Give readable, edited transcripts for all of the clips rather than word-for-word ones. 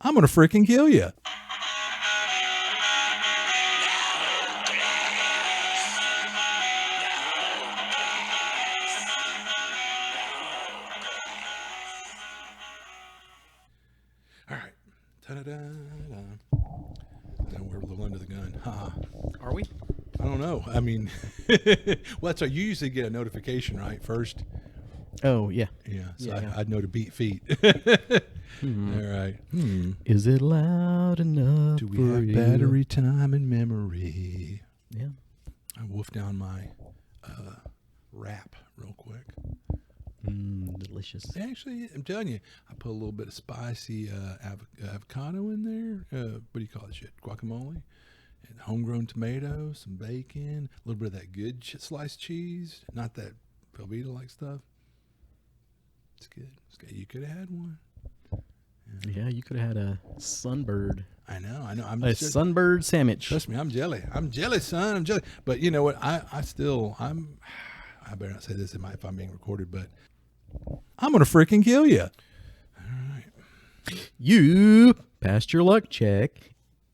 I'm going to freaking kill you. All right. Ta-da-da-da. Now we're a little under the gun. Are we? I don't know. I mean, well, that's right. You usually get a notification, right, first? Oh, yeah. Yeah, so Yeah. I'd know to beat feet. Mm-hmm. All right. Is it loud enough Do we for have you? battery time and memory? Yeah. I wolf down my wrap real quick. Delicious. Actually, I'm telling you, I put a little bit of spicy avocado in there. What do you call it? Shit, guacamole, and homegrown tomatoes, some bacon, a little bit of that good sliced cheese, not that Velveeta-like stuff. It's good. It's good. You could have had one. Yeah, you could have had a sunbird. I know. I'm A just, sunbird sandwich. trust me, I'm jelly. I'm jelly, son. I'm jelly. But you know what? I better not say this if I'm being recorded, but I'm gonna freaking kill you. All right. You passed your luck check.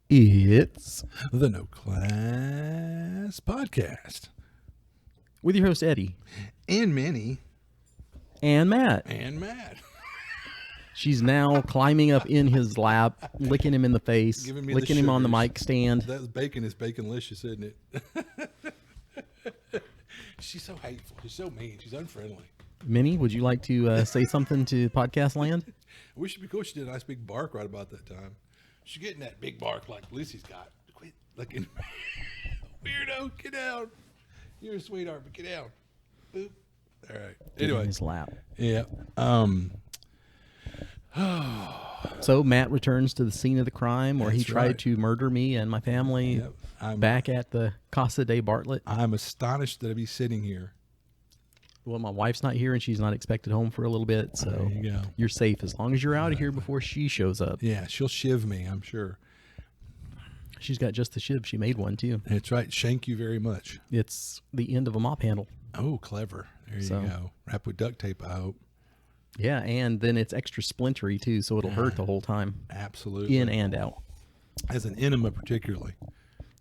It's The No Class Podcast. with your host, Eddie. And Minnie. And Matt. And Matt. She's now climbing up in his lap, licking him in the face, Giving me the licking him on the sugars. mic stand. That bacon is baconlicious, isn't it? She's so hateful. She's so mean. She's unfriendly. Minnie, would you like to say something to podcast land? I wish it'd be cool. She did a nice big bark right about that time. She's getting that big bark like Lucy's got. Quit looking. Weirdo, get down. You're a sweetheart, but get down. Boop. All right. In Anyway. his lap. Yeah. So Matt returns to the scene of the crime where he That's tried right. to murder me and my family. Yep. Back at the Casa de Bartlett. I'm astonished that I'd be sitting here. Well, my wife's not here and she's not expected home for a little bit, so There you go. you're safe as long as you're out of here before she shows up. Yeah, she'll shiv me, I'm sure. She's got just the shiv. She made one too. That's right. Thank you very much. It's the end of a mop handle. Oh, clever. There So- you go. Wrap with duct tape, I hope. Yeah, and then it's extra splintery too, so it'll hurt the whole time, Absolutely. in and out. As an enema, particularly.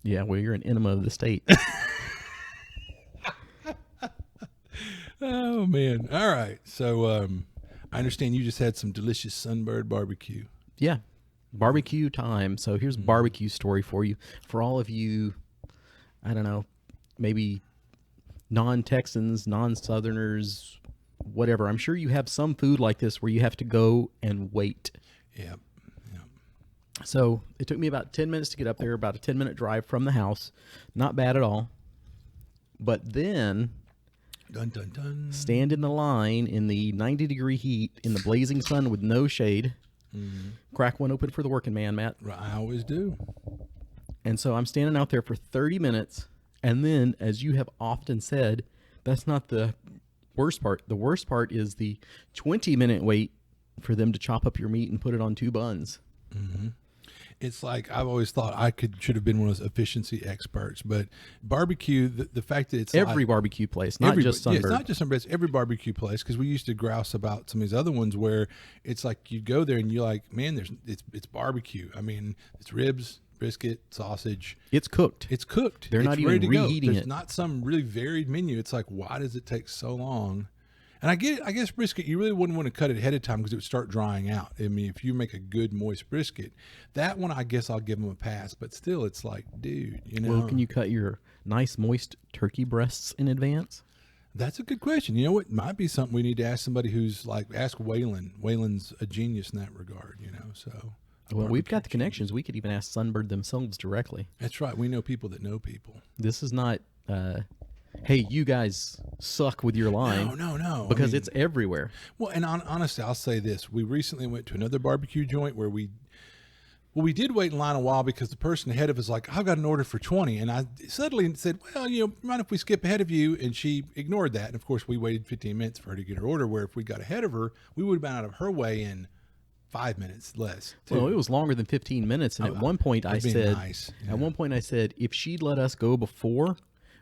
Yeah, well, you're an enema of the state. Oh, man. All right. So I understand you just had some delicious Sunbird barbecue. Yeah, barbecue time. So here's a barbecue story for you. For all of you, I don't know, maybe non-Texans, non-Southerners, whatever. I'm sure you have some food like this where you have to go and wait. Yep. So it took me about 10 minutes to get up there, about a 10-minute drive from the house. Not bad at all. But then Dun, dun, dun. stand in the line in the 90-degree heat in the blazing sun with no shade. Crack one open for the working man, Matt. Right, I always do. And so I'm standing out there for 30 minutes. And then, as you have often said, that's not the worst part. The worst part is the 20-minute wait for them to chop up your meat and put it on 2 buns. It's like I've always thought I should have been one of those efficiency experts, but barbecue, the fact that it's Every like, barbecue place, not just yeah, Sunbird. it's not just Sunbird, it's every barbecue place, because we used to grouse about some of these other ones where it's like you go there and you're like, man, it's barbecue. I mean, it's ribs, brisket, sausage. It's cooked. It's cooked. They're It's not ready even to go. reheating There's it. not some really varied menu. It's like, why does it take so long? And I get it. I guess brisket, you really wouldn't want to cut it ahead of time because it would start drying out. I mean, if you make a good moist brisket, that one I guess I'll give them a pass. But still, it's like, dude, you know. Well, can you cut your nice moist turkey breasts in advance? That's a good question. You know what? Might be something we need to ask somebody who's like, ask Waylon. Waylon's a genius in that regard, you know. So. Well, we've got the connections. We could even ask Sunbird themselves directly. That's right. We know people that know people. This is not, hey, you guys suck with your line. No. Because it's everywhere. Well, and honestly, I'll say this. We recently went to another barbecue joint where we did wait in line a while because the person ahead of us like, I've got an order for 20. And I suddenly said, well, you know, mind if we skip ahead of you? And she ignored that. And of course, we waited 15 minutes for her to get her order, where if we got ahead of her, we would have been out of her way in 5 minutes less. Well, it was longer than 15 minutes. And at one point I being said, nice, yeah. at one point I said, if she'd let us go before,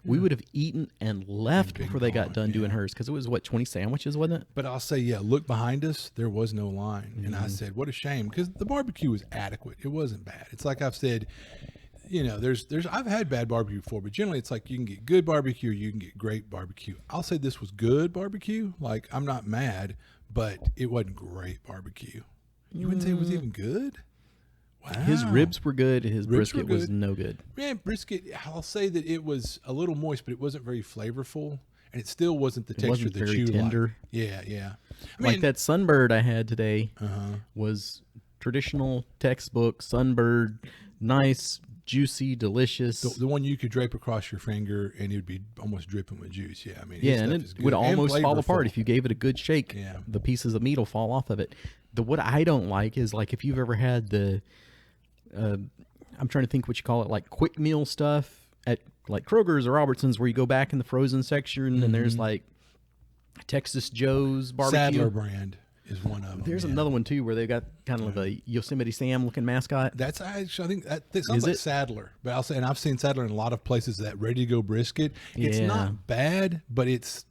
We would have eaten and left been before they got gone, done doing yeah. hers because it was, what, 20 sandwiches, wasn't it? But I'll say, yeah, look behind us. There was no line. And I said, what a shame, because the barbecue was adequate. It wasn't bad. It's like I've said, you know, I've had bad barbecue before, but generally it's like you can get good barbecue or you can get great barbecue. I'll say this was good barbecue. Like, I'm not mad, but it wasn't great barbecue. You wouldn't say it was even good? Wow. His ribs were good. His Ribs were brisket was good. no good. Man, brisket, I'll say that it was a little moist, but it wasn't very flavorful. And it still wasn't the texture wasn't that very you tender. like. Yeah, yeah. I Like that sunbird I had today was traditional textbook sunbird, nice, juicy, delicious. the one you could drape across your finger and it would be almost dripping with juice. Yeah, I mean, his Yeah, and stuff it is good would and almost fall apart flavorful. if you gave it a good shake. Yeah. The pieces of meat will fall off of it. What I don't like is, like, if you've ever had the, I'm trying to think what you call it, like quick meal stuff at like Kroger's or Albertsons, where you go back in the frozen section and there's like Texas Joe's barbecue. Sadler brand is one of them. There's yeah. another one too where they got kind of a Yosemite Sam looking mascot. That's actually, I think that sounds Is like it? Sadler, but I'll say, and I've seen Sadler in a lot of places. That ready to go brisket, it's Yeah. not bad, but it's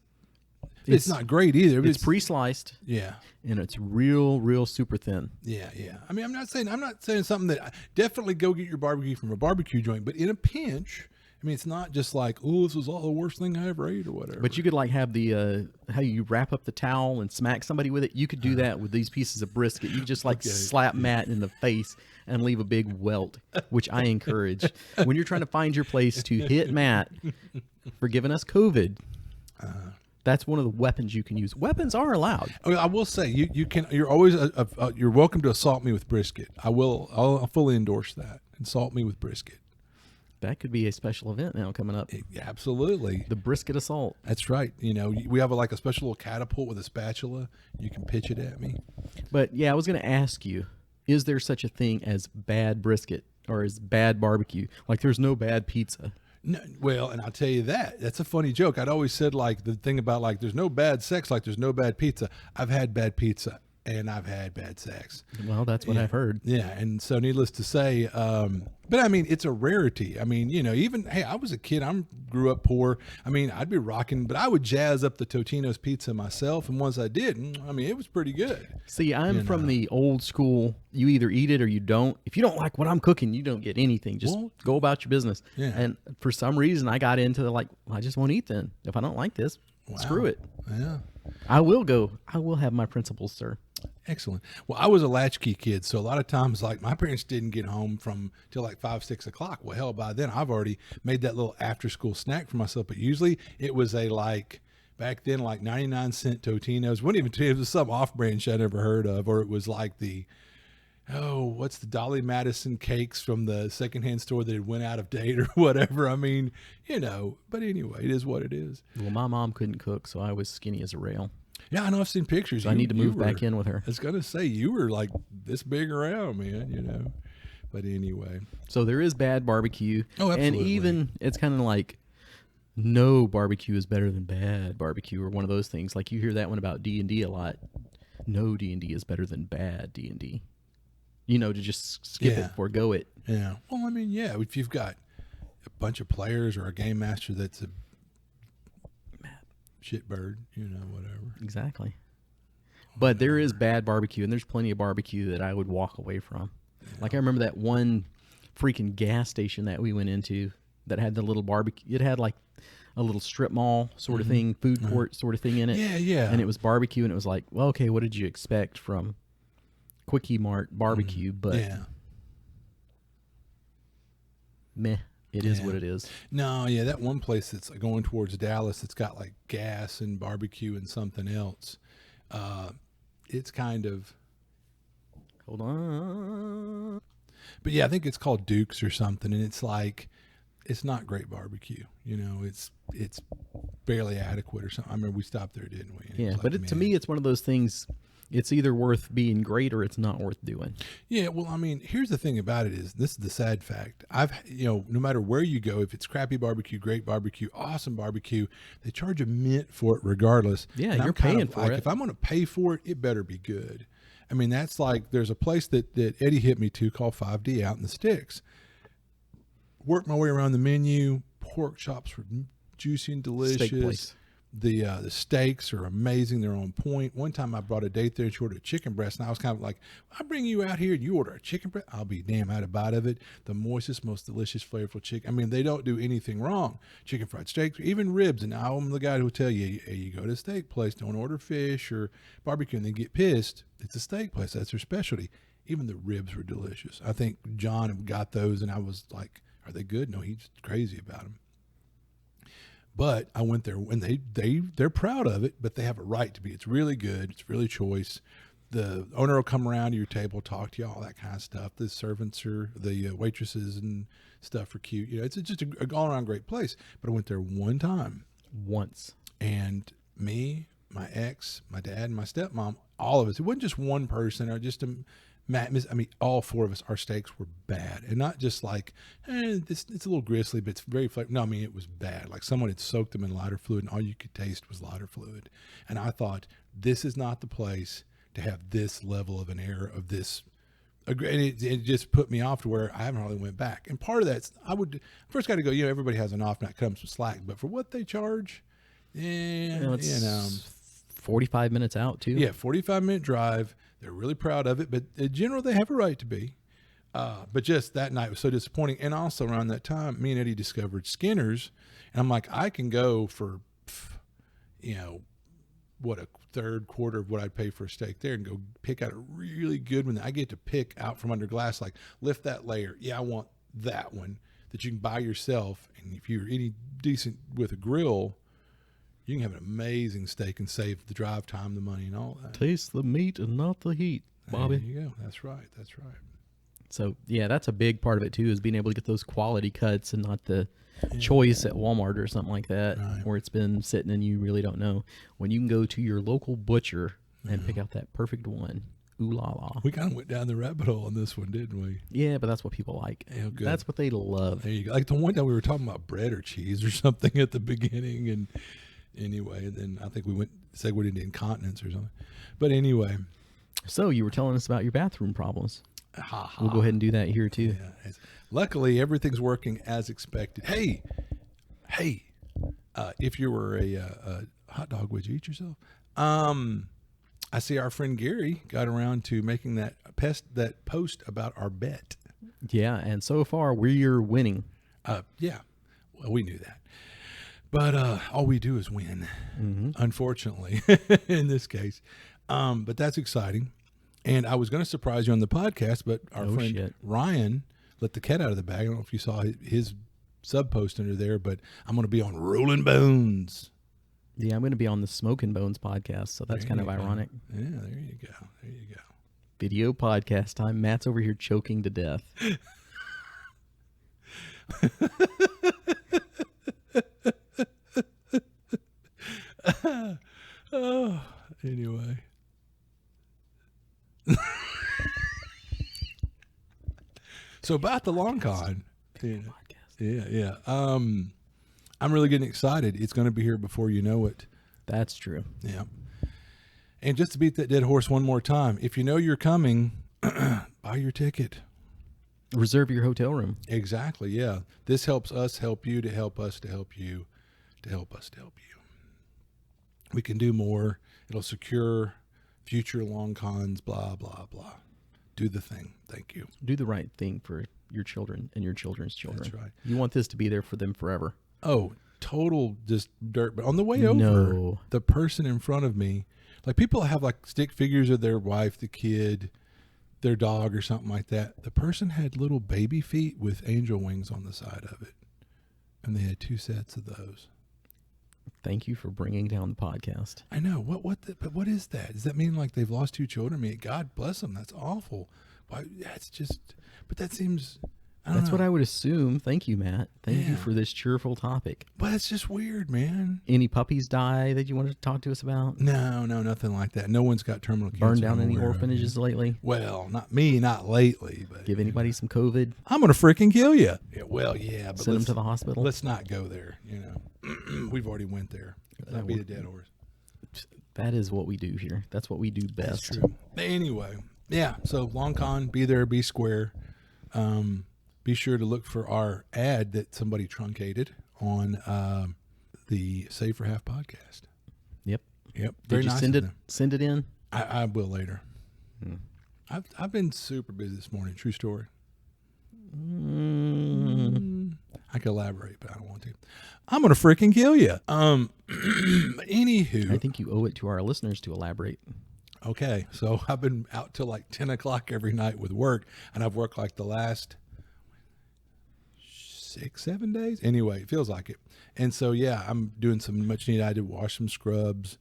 It's- not great either. It's pre-sliced yeah. and it's real super thin. Yeah, yeah. I mean, I'm not saying something that definitely go get your barbecue from a barbecue joint, but in a pinch, I mean, it's not just like, oh, this was all the worst thing I ever ate or whatever. But you could like have the how you wrap up the towel and smack somebody with it. You could do that with these pieces of brisket. You could just like slap Matt in the face and leave a big welt, which I encourage. When you're trying to find your place to hit Matt for giving us COVID, that's one of the weapons you can use. Weapons are allowed. I will say you're always you're welcome to assault me with brisket. I'll fully endorse that. Assault me with brisket. That could be a special event now coming up. Absolutely. The brisket assault. That's right. You know, we have like a special little catapult with a spatula. You can pitch it at me. But yeah, I was going to ask you, is there such a thing as bad brisket or as bad barbecue? Like there's no bad pizza. No, well, and I'll tell you that's a funny joke. I'd always said like the thing about like there's no bad sex, like there's no bad pizza. I've had bad pizza and I've had bad sex. Well, that's what I've heard. Yeah, and so needless to say, but I mean, it's a rarity. I mean, you know, even, hey, I was a kid. Grew up poor. I mean, I'd be rocking, but I would jazz up the Totino's pizza myself, and once I did, I mean, it was pretty good. See, I'm from the old school. You either eat it or you don't. If you don't like what I'm cooking, you don't get anything. Just go about your business. Yeah. And for some reason, I got into I just won't eat then. If I don't like this, screw it. Yeah. I will have my principles, sir. Excellent. Well, I was a latchkey kid, so a lot of times, like, my parents didn't get home till like 5, 6 o'clock. Well, hell, by then I've already made that little after-school snack for myself. But usually it was back then, like 99-cent Totino's. It was some off-brand shit I never heard of, or it was like what's the Dolly Madison cakes from the secondhand store that had went out of date or whatever. I mean, you know. But anyway, it is what it is. Well, my mom couldn't cook, so I was skinny as a rail. Yeah, I know. I've seen pictures. So I need to move back in with her. I was gonna say you were like this big around, man. You know, but anyway. So there is bad barbecue. Oh, absolutely. And even it's kind of like no barbecue is better than bad barbecue, or one of those things. Like you hear that one about D&D a lot. No D&D is better than bad D&D. You know, to just skip it, forego it. Yeah. Well, I mean, yeah. If you've got a bunch of players or a game master that's a shitbird, you know, whatever. Exactly. But there is bad barbecue, and there's plenty of barbecue that I would walk away from. Yeah. Like I remember that one freaking gas station that we went into that had the little barbecue. It had like a little strip mall sort of thing, food court sort of thing in it. Yeah, yeah. And it was barbecue, and it was like, well, okay, what did you expect from Quickie Mart barbecue? But meh. It is what it is. No, yeah, that one place that's going towards Dallas, it's got like gas and barbecue and something else. It's kind of. Hold on. But yeah, I think it's called Duke's or something, and it's like, it's not great barbecue. You know, it's barely adequate or something. I remember we stopped there, didn't we? Yeah, but to me, it's one of those things. It's either worth being great or it's not worth doing. Yeah, well, I mean, here's the thing about it is, this is the sad fact. No matter where you go, if it's crappy barbecue, great barbecue, awesome barbecue, they charge a mint for it regardless. Yeah, and you're paying for it. If I'm going to pay for it, it better be good. I mean, that's like, there's a place that Eddie hit me to called 5D out in the sticks. Worked my way around the menu. Pork chops were juicy and Steak delicious. place. The steaks are amazing. They're on point. One time I brought a date there and she ordered a chicken breast, and I was kind of like, I bring you out here and you order a chicken breast? I'll be damn, I had a bite of it. The moistest, most delicious, flavorful chicken. I mean, they don't do anything wrong. Chicken fried steak, even ribs. And I'm the guy who will tell you, hey, you go to a steak place, don't order fish or barbecue and then get pissed. It's a steak place. That's their specialty. Even the ribs were delicious. I think John got those and I was like, are they good? No, he's crazy about them. But I went there and they're proud of it, but they have a right to be. It's really good. It's really choice. The owner will come around to your table, talk to you, all that kind of stuff. The servants are, the waitresses and stuff are cute. You know, it's just a all around great place. But I went there one time. Once. And me, my ex, my dad, and my stepmom, all of us. It wasn't just one person or just all four of us, our steaks were bad. And not just like, it's a little gristly, but it's very flavorful. No, I mean, it was bad. Like someone had soaked them in lighter fluid and all you could taste was lighter fluid. And I thought, this is not the place to have this level of an error of this. And it just put me off to where I haven't hardly went back. And part of that's, first got to go, everybody has an off night, comes with slack. But for what they charge, it's 45 minutes out too. Yeah, 45-minute drive. They're really proud of it, but in general, they have a right to be. But just that night was so disappointing. And also around that time, me and Eddie discovered Skinner's. And I'm like, I can go for, what, a third, quarter of what I'd pay for a steak there and go pick out a really good one that I get to pick out from under glass, like lift that layer. Yeah, I want that one that you can buy yourself. And if you're any decent with a grill, you can have an amazing steak and save the drive time, the money, and all that. Taste the meat and not the heat, Bobby. There you go. That's right. That's right. So, yeah, that's a big part of it, too, is being able to get those quality cuts and not the choice at Walmart or something like that, where it's been sitting and you really don't know. When you can go to your local butcher and pick out that perfect one, ooh la la. We kind of went down the rabbit hole on this one, didn't we? Yeah, but that's what people like. Yeah, good. That's what they love. There you go. Like the one time we were talking about bread or cheese or something at the beginning, and anyway, and then I think we segued into incontinence or something. But anyway. So you were telling us about your bathroom problems. We'll go ahead and do that here too. Yeah. Luckily, everything's working as expected. Hey, if you were a hot dog, would you eat yourself? I see our friend Gary got around to making that post about our bet. Yeah, and so far we're winning. Yeah, well, we knew that. But all we do is win, unfortunately, in this case. But that's exciting. And I was going to surprise you on the podcast, but our friend Ryan let the cat out of the bag. I don't know if you saw his sub post under there, but I'm going to be on Rolling Bones. Yeah, I'm going to be on the Smoking Bones podcast, so that's kind of ironic. Yeah, there you go. There you go. Video podcast time. Matt's over here choking to death. Oh, anyway. So about the long con. Yeah. I'm really getting excited. It's going to be here before you know it. That's true. Yeah. And just to beat that dead horse one more time, if you know you're coming, buy your ticket. Reserve your hotel room. Exactly. Yeah. This helps us help you to help us to help you to help us to help you. We can do more. It'll secure future long cons, blah, blah, blah. Do the thing. Thank you. Do the right thing for your children and your children's children. That's right. You want this to be there for them forever. Oh, total just dirt. But on the way over, the person in front of me, like people have like stick figures of their wife, the kid, their dog or something like that. The person had little baby feet with angel wings on the side of it. And they had 2 sets of those. Thank you for bringing down the podcast. I know. But what is that? Does that mean like they've lost 2 children? I mean, God bless them. That's awful. Why? That's just. But that seems. That's what I would assume. Thank you, Matt. Thank you for this cheerful topic. But it's just weird, man. Any puppies die that you wanted to talk to us about? No, nothing like that. No one's got terminal cancer. Burned down any orphanages lately? Well, not me, not lately. But give anybody some COVID? I'm gonna freaking kill you. Yeah, well, yeah, but send them to the hospital. Let's not go there. You know, we've already went there. That'd be a dead horse. That is what we do here. That's what we do best. That's true. Anyway, yeah. So long con, be there, be square. Be sure to look for our ad that somebody truncated on the Save for Half podcast. Yep. Yep. Did Very you nice send of it? them. Send it in. I will later. Hmm. I've been super busy this morning. True story. I could elaborate, but I don't want to. I'm gonna freaking kill you. Anywho, I think you owe it to our listeners to elaborate. okay, so I've been out till like 10 o'clock every night with work, and I've worked like the last 6-7 days. Anyway, it feels like it. And so yeah, I'm doing some much needed. I did wash some scrubs,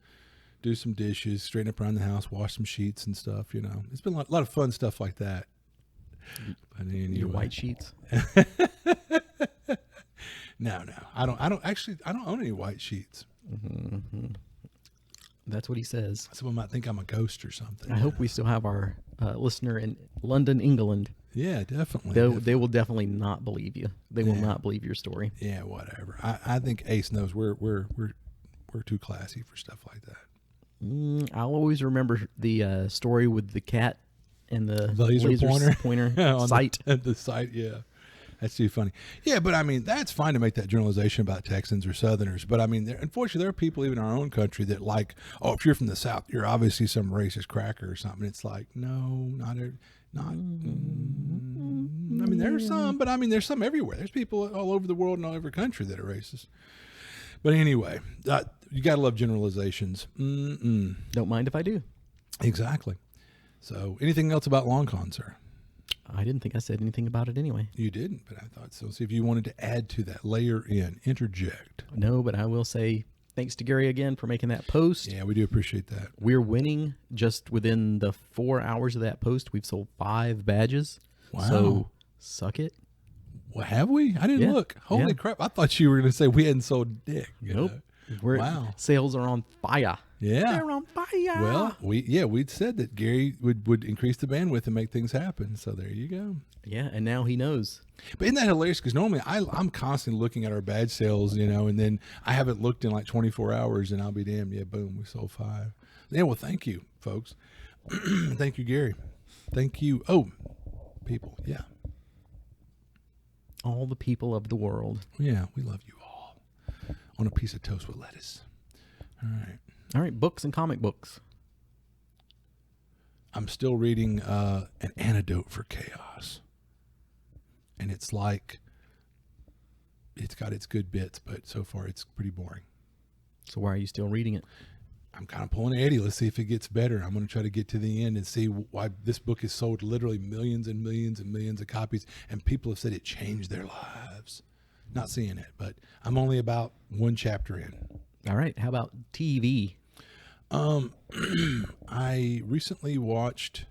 do some dishes, straighten up around the house, wash some sheets and stuff. You know, it's been a lot of fun stuff like that. But anyway. Your white sheets. No, I don't own any white sheets. Mm-hmm. That's what he says. Someone might think I'm a ghost or something. I hope we still have our listener in London, England. Yeah, definitely. They will definitely not believe you. They will not believe your story. Yeah, whatever. I think Ace knows we're too classy for stuff like that. I'll always remember the story with the cat and the laser pointer on sight. The site, yeah. That's too funny. Yeah, but I mean, that's fine to make that generalization about Texans or Southerners. But I mean, unfortunately, there are people even in our own country that like, oh, if you're from the South, you're obviously some racist cracker or something. It's like, no, not. I mean, there's some, but I mean, there's some everywhere. There's people all over the world and all over the country that are racist. But anyway, you got to love generalizations. Don't mind if I do. Exactly. So, anything else about long con, sir? I didn't think I said anything about it anyway. You didn't, but I thought so. See if you wanted to add to that, layer in, interject. No, but I will say thanks to Gary again for making that post. Yeah, we do appreciate that. We're winning just within the 4 hours of that post. We've sold 5 badges. Wow. So suck it. Well, have we? I didn't look. Holy crap. I thought you were going to say we hadn't sold dick. Nope. Wow. Sales are on fire. Yeah. They're on fire. Well, we'd said that Gary would increase the bandwidth and make things happen. So there you go. Yeah, and now he knows. But isn't that hilarious? Because normally I'm constantly looking at our badge sales, you know, and then I haven't looked in like 24 hours and I'll be damned. Yeah, boom, we sold 5. Yeah, well, thank you, folks. Thank you, Gary. Thank you. Oh, people. Yeah. All the people of the world. Yeah, we love you all. On a piece of toast with lettuce. All right. All right, books and comic books. I'm still reading An Antidote for Chaos. And it's like, it's got its good bits, but so far it's pretty boring. So why are you still reading it? I'm kind of pulling Eddie. Let's see if it gets better. I'm going to try to get to the end and see why this book has sold literally millions and millions and millions of copies. And people have said it changed their lives. Not seeing it, but I'm only about 1 chapter in. All right. How about TV? I recently watched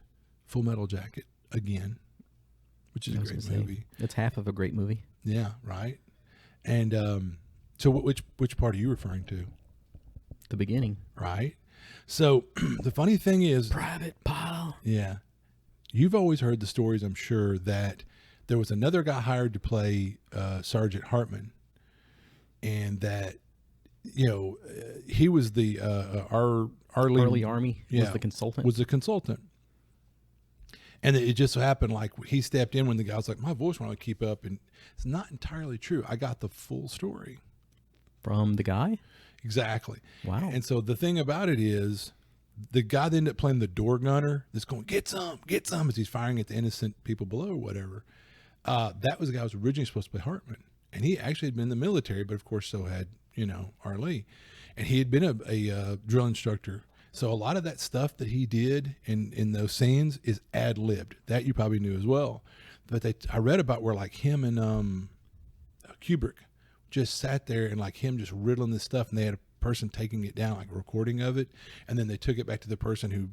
Full Metal Jacket again, which is a great movie. It's half of a great movie. Yeah, right. And so which part are you referring to? The beginning. Right. So the funny thing is, Private Pile. Yeah. You've always heard the stories, I'm sure, that there was another guy hired to play Sergeant Hartman, and that, you know, he was the Arlie Army was the consultant. Was the consultant. And it just so happened, like, he stepped in when the guy was like, my voice won't keep up. And it's not entirely true. I got the full story. From the guy? Exactly. Wow. And so the thing about it is, the guy that ended up playing the door gunner that's going, get some, as he's firing at the innocent people below or whatever. That was the guy who was originally supposed to play Hartman. And he actually had been in the military, but of course so had, you know, Arlie. And he had been a drill instructor. So a lot of that stuff that he did in those scenes is ad-libbed. That you probably knew as well. But I read about where like him and Kubrick just sat there and like him just riddling this stuff, and they had a person taking it down, like a recording of it, and then they took it back to the person who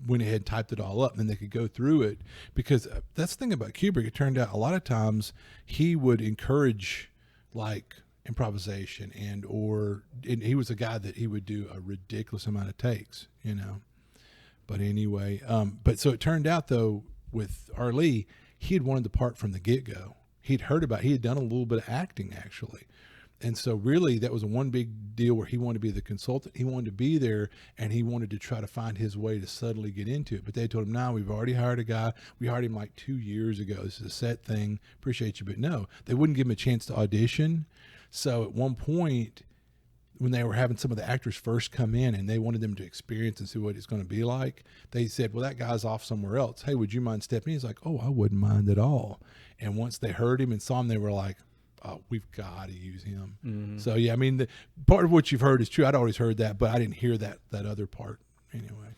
went ahead and typed it all up, and then they could go through it. Because that's the thing about Kubrick. It turned out a lot of times he would encourage like improvisation, and he was a guy that he would do a ridiculous amount of takes, you know. But anyway, but so it turned out though with Arlie, he had wanted the part from the get-go. He had done a little bit of acting actually. And so really that was one big deal where he wanted to be the consultant. He wanted to be there, and he wanted to try to find his way to subtly get into it. But they told him, no, we've already hired a guy. We hired him like 2 years ago. This is a set thing. Appreciate you. But no, they wouldn't give him a chance to audition. So at one point, when they were having some of the actors first come in and they wanted them to experience and see what it's going to be like, they said, well, that guy's off somewhere else. Hey, would you mind stepping in? He's like, oh, I wouldn't mind at all. And once they heard him and saw him, they were like, oh, we've got to use him. Mm-hmm. So, yeah, I mean, the part of what you've heard is true. I'd always heard that, but I didn't hear that other part anyway.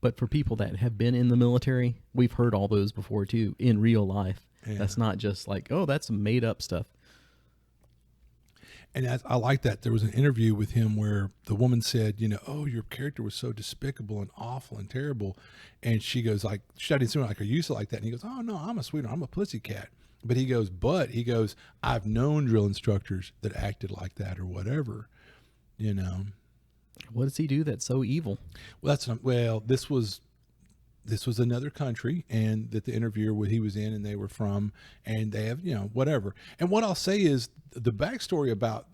But for people that have been in the military, we've heard all those before, too, in real life. Yeah. That's not just like, oh, that's some made-up stuff. And I like that. There was an interview with him where the woman said, oh, your character was so despicable and awful and terrible. And she goes like, she didn't seem like, are you so like that? And he goes, oh, no, I'm a sweetheart. I'm a pussycat. But he goes, I've known drill instructors that acted like that or whatever, What does he do that's so evil? Well, this was another country, and that the interviewer he was in and they were from, and they have, whatever. And what I'll say is the backstory about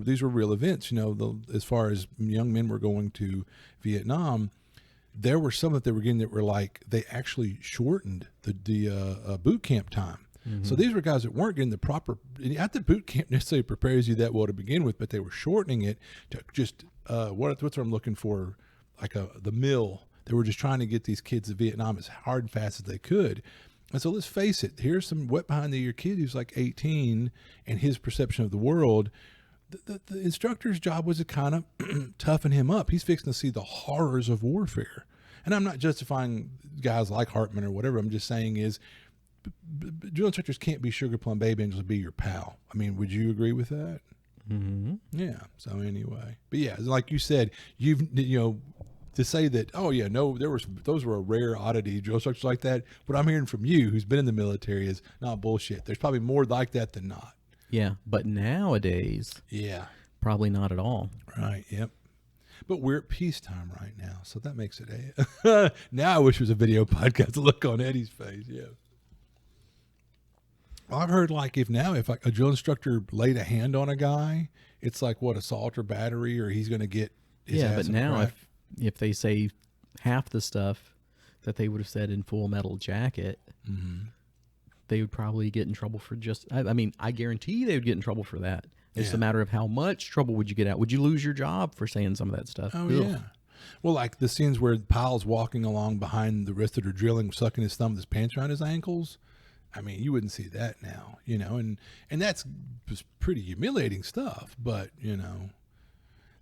these were real events, as far as young men were going to Vietnam, there were some that they were getting that were like, they actually shortened the boot camp time. Mm-hmm. So these were guys that weren't getting the proper, not that boot camp necessarily prepares you that well to begin with, but they were shortening it to just, what's what I'm looking for, like the mill. They were just trying to get these kids to Vietnam as hard and fast as they could. And so let's face it, here's some wet behind the ear kid who's like 18, and his perception of the world. The instructor's job was to kind of toughen him up. He's fixing to see the horrors of warfare. And I'm not justifying guys like Hartman or whatever. I'm just saying is drill instructors can't be sugar plum baby angels, be your pal. I mean, would you agree with that? Mm-hmm. Yeah. So anyway, but yeah, like you said, to say that, oh yeah, no, those were a rare oddity, drill instructors like that. What I'm hearing from you, who's been in the military, is not bullshit. There's probably more like that than not. Yeah, but nowadays, probably not at all. Right. Yep. But we're at peacetime right now, so that makes it now I wish it was a video podcast to look on Eddie's face. Yeah. Well, I've heard if like a drill instructor laid a hand on a guy, it's like assault or battery, or he's going to get his ass but now if they say half the stuff that they would have said in Full Metal Jacket, mm-hmm. they would probably get in trouble for I guarantee they would get in trouble for that. It's a matter of how much trouble would you get out. Would you lose your job for saying some of that stuff? Oh, yeah. Well, like the scenes where Pyle's walking along behind the rest that are drilling, sucking his thumb with his pants around his ankles. I mean, you wouldn't see that now, and that's just pretty humiliating stuff, but,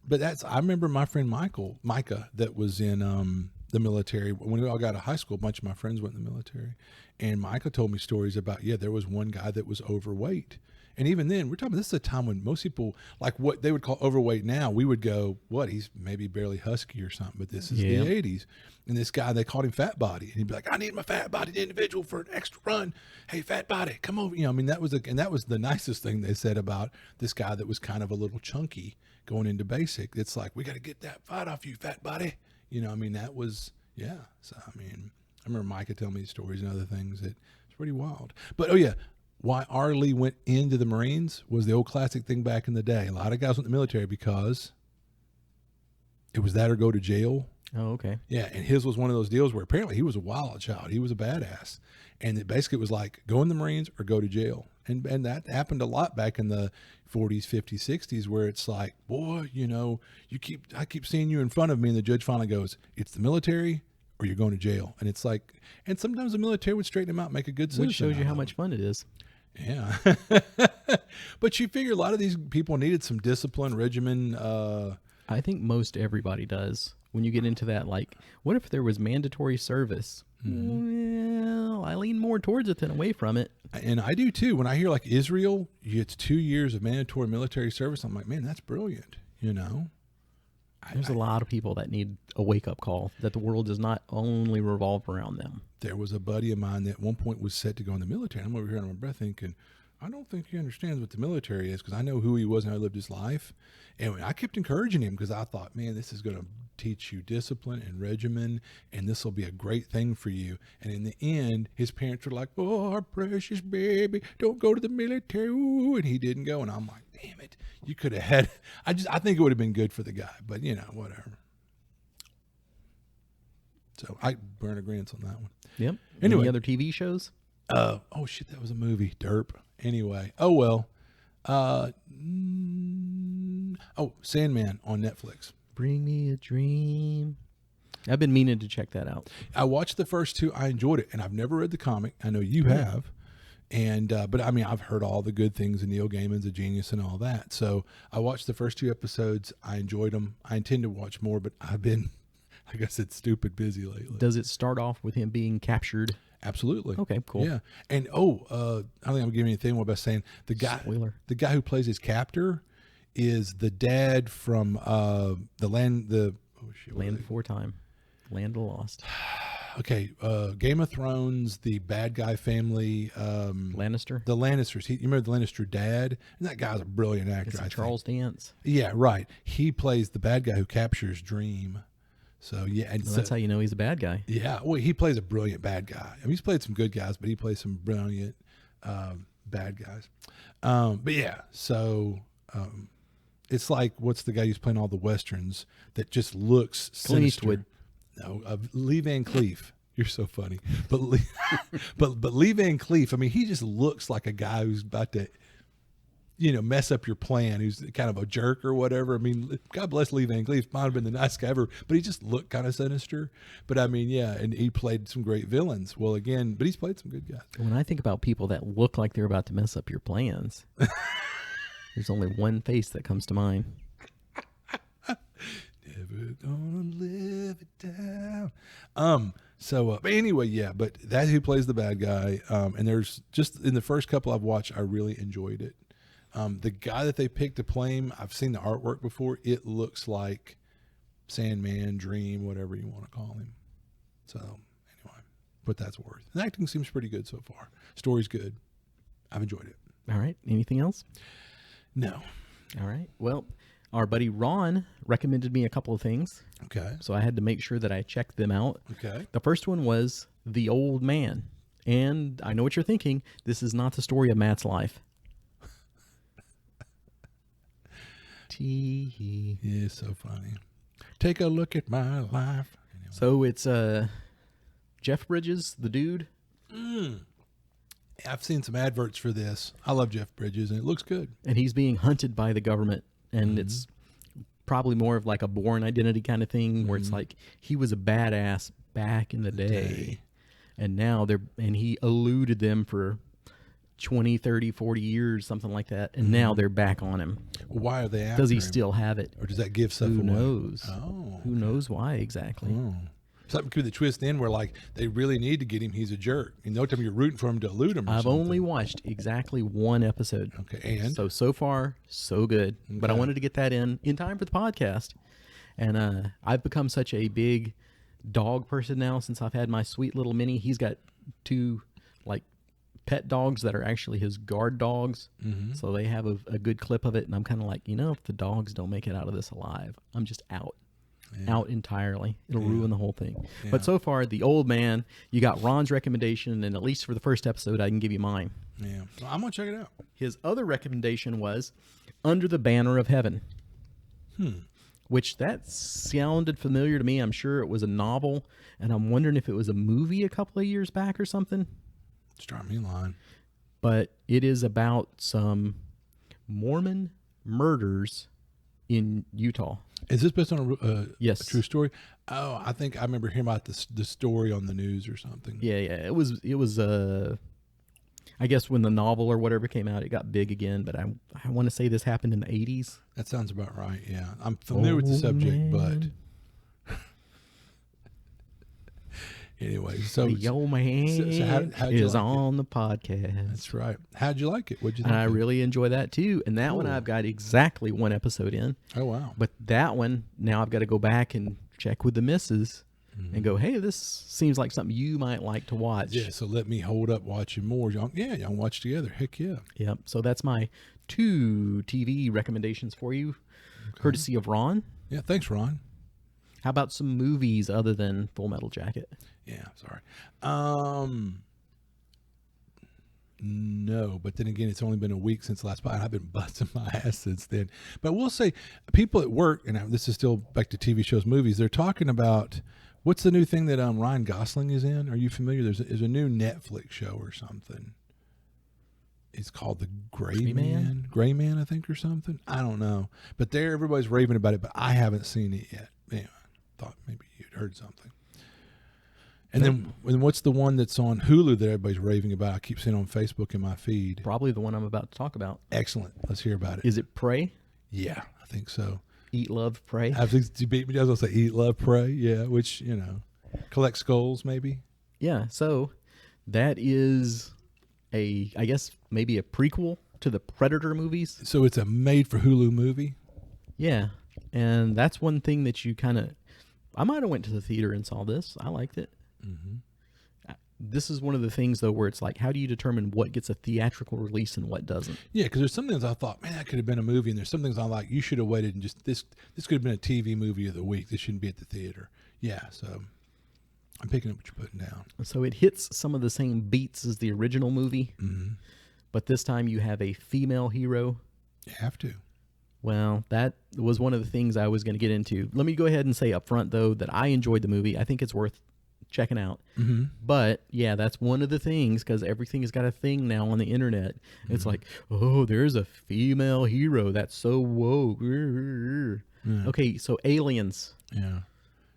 but I remember my friend Micah, that was in the military. When we all got to high school, a bunch of my friends went in the military, and Micah told me stories about, there was one guy that was overweight. And even then, we're talking, this is a time when most people, like what they would call overweight now, we would go, he's maybe barely husky or something, but this is the 80s. And this guy, they called him Fat Body. And he'd be like, I need my fat bodied individual for an extra run. Hey, Fat Body, come over. That was the nicest thing they said about this guy that was kind of a little chunky going into basic. It's like, we got to get that fat off you, Fat Body. That was, So, I remember Micah telling me stories and other things that it's pretty wild. But, why R. Lee went into the Marines was the old classic thing back in the day. A lot of guys went in the military because it was that or go to jail. Oh, okay. Yeah, and his was one of those deals where apparently he was a wild child. He was a badass. And it basically was like, go in the Marines or go to jail. And that happened a lot back in the 40s, 50s, 60s, where it's like, boy, I keep seeing you in front of me. And the judge finally goes, it's the military or you're going to jail. And it's like, and sometimes the military would straighten them out, make a good citizen. Which shows you how much fun it is. Yeah. But you figure a lot of these people needed some discipline, regimen. I think most everybody does. When you get into that, like, what if there was mandatory service? Mm-hmm. Well, I lean more towards it than away from it. And I do too. When I hear like Israel, it's 2 years of mandatory military service. I'm like, man, that's brilliant. There's a lot of people that need a wake-up call, that the world does not only revolve around them. There was a buddy of mine that at one point was set to go in the military. I'm over here on my breath thinking, I don't think he understands what the military is, because I know who he was and how he lived his life. And I kept encouraging him because I thought, man, this is going to teach you discipline and regimen, and this will be a great thing for you. And in the end, his parents were like, oh, our precious baby, don't go to the military. Ooh, and he didn't go. And I'm like, damn it. You could have had, I think it would have been good for the guy, but whatever. So I burn agreements on that one. Yep. Anyway. Any other TV shows? Oh shit, that was a movie. Derp. Anyway. Oh well. Oh, Sandman on Netflix. Bring me a dream. I've been meaning to check that out. I watched the first two. I enjoyed it, and I've never read the comic. I know you have, and but I mean, I've heard all the good things. And Neil Gaiman's a genius and all that. So I watched the first two episodes. I enjoyed them. I intend to watch more, but I've been, like I said, stupid busy lately. Does it start off with him being captured? Absolutely. Okay, cool. Yeah, and I don't think I'm giving anything more by saying the guy. Spoiler. The guy who plays his captor is the dad from the land. Land Before Time. Land of the Lost. Okay, Game of Thrones, the bad guy family. Lannister? The Lannisters. You remember the Lannister dad? And that guy's a brilliant actor, I think. Charles Dance. Yeah, right. He plays the bad guy who captures Dream. So, yeah. And Well, that's how you know he's a bad guy. Yeah, well, he plays a brilliant bad guy. I mean, he's played some good guys, but he plays some brilliant bad guys. But, yeah, so it's like, what's the guy who's playing all the Westerns that just looks Clint sinister? Eastwood. No, Lee Van Cleef. You're so funny. But but Lee Van Cleef, I mean, he just looks like a guy who's about to, mess up your plan, who's kind of a jerk or whatever. I mean, God bless Lee Van Cleef. Might have been the nice guy ever, but he just looked kind of sinister. But I mean, yeah, and he played some great villains. Well, again, but he's played some good guys. When I think about people that look like they're about to mess up your plans, there's only one face that comes to mind. Never gonna live it down. But anyway, yeah, but that's who plays the bad guy. And there's just in the first couple I've watched, I really enjoyed it. The guy that they picked to play him, I've seen the artwork before. It looks like Sandman, Dream, whatever you want to call him. So anyway, what that's worth. The acting seems pretty good so far. Story's good. I've enjoyed it. All right. Anything else? No. All right. Well, our buddy Ron recommended me a couple of things. Okay. So I had to make sure that I checked them out. Okay. The first one was The Old Man. And I know what you're thinking. This is not the story of Matt's life. Yeah, so funny. Take a look at my life. Anyway. So it's Jeff Bridges, the dude. I've seen some adverts for this. I love Jeff Bridges, and it looks good. And he's being hunted by the government. And it's probably more of like a Bourne Identity kind of thing, where it's like he was a badass back in the day. And now he eluded them for 20, 30, 40 years, something like that. And now they're back on him. Why are they after Does he him? still have it? Or does that give stuff Who away? knows? Oh. Who knows why exactly? Oh. Something could be the twist in where, like, they really need to get him. He's a jerk. And no time you're rooting for him to elude him or I've something. only watched exactly one episode. Okay, and? So far, so good. But I Okay. wanted to get that in time for the podcast. And I've become such a big dog person now since I've had my sweet little mini. He's got two, like, pet dogs that are actually his guard dogs. So they have a good clip of it. And I'm kind of like, if the dogs don't make it out of this alive, I'm just out. Out entirely. It'll ruin the whole thing. But so far, The Old Man, you got Ron's recommendation, and at least for the first episode, I can give you mine. Yeah. Well, I'm going to check it out. His other recommendation was Under the Banner of Heaven. Which that sounded familiar to me. I'm sure it was a novel, and I'm wondering if it was a movie a couple of years back or something. Start me a line. But it is about some Mormon murders in Utah. Is this based on Yes. a true story? Oh, I think I remember hearing about the story on the news or something. Yeah. It was I guess when the novel or whatever came out, it got big again. But I want to say this happened in the 80s. That sounds about right, yeah. I'm familiar with the subject, but... Anyway, so... The old man how'd you is like it? on the podcast. That's right. How'd you like it? What'd you think? I really enjoy that too. And that one I've got exactly one episode in. Oh, wow. But that one, now I've got to go back and check with the missus and go, hey, this seems like something you might like to watch. Yeah, so let me hold up watching more. Y'all watch together. Heck yeah. Yep. So that's my 2 TV recommendations for you, courtesy of Ron. Yeah, thanks, Ron. How about some movies other than Full Metal Jacket? Yeah, sorry. No, but then again, it's only been a week since last pod. I've been busting my ass since then. But we'll say people at work, and this is still back to TV shows, movies, they're talking about what's the new thing that Ryan Gosling is in? Are you familiar? There's a new Netflix show or something. he's called the Gray Man, I think, or something. I don't know. But everybody's raving about it, but I haven't seen it yet. Anyway, thought maybe you'd heard something. And then what's the one that's on Hulu that everybody's raving about? I keep seeing on Facebook in my feed. Probably the one I'm about to talk about. Excellent. Let's hear about it. Is it Prey? Yeah, I think so. Eat, Love, Pray? I think you beat me. I was going to say Eat, Love, Pray. Yeah, which, collect skulls maybe. Yeah, so that is I guess maybe a prequel to the Predator movies. So it's a made-for-Hulu movie? Yeah, and that's one thing that you kind of... I might have went to the theater and saw this. I liked it. Mm-hmm. This is one of the things, though, where it's like, how do you determine what gets a theatrical release and what doesn't? Yeah, because there's some things I thought, man, that could have been a movie, and there's some things I like, you should have waited and just, this could have been a TV movie of the week. This shouldn't be at the theater. Yeah, so I'm picking up what you're putting down. So it hits some of the same beats as the original movie, but this time you have a female hero. You have to. Well, that was one of the things I was going to get into. Let me go ahead and say up front, though, that I enjoyed the movie. I think it's worth checking out. Mm-hmm. But, yeah, that's one of the things, because everything has got a thing now on the internet. Mm-hmm. It's like, oh, there's a female hero. That's so woke. Yeah. Okay, so Aliens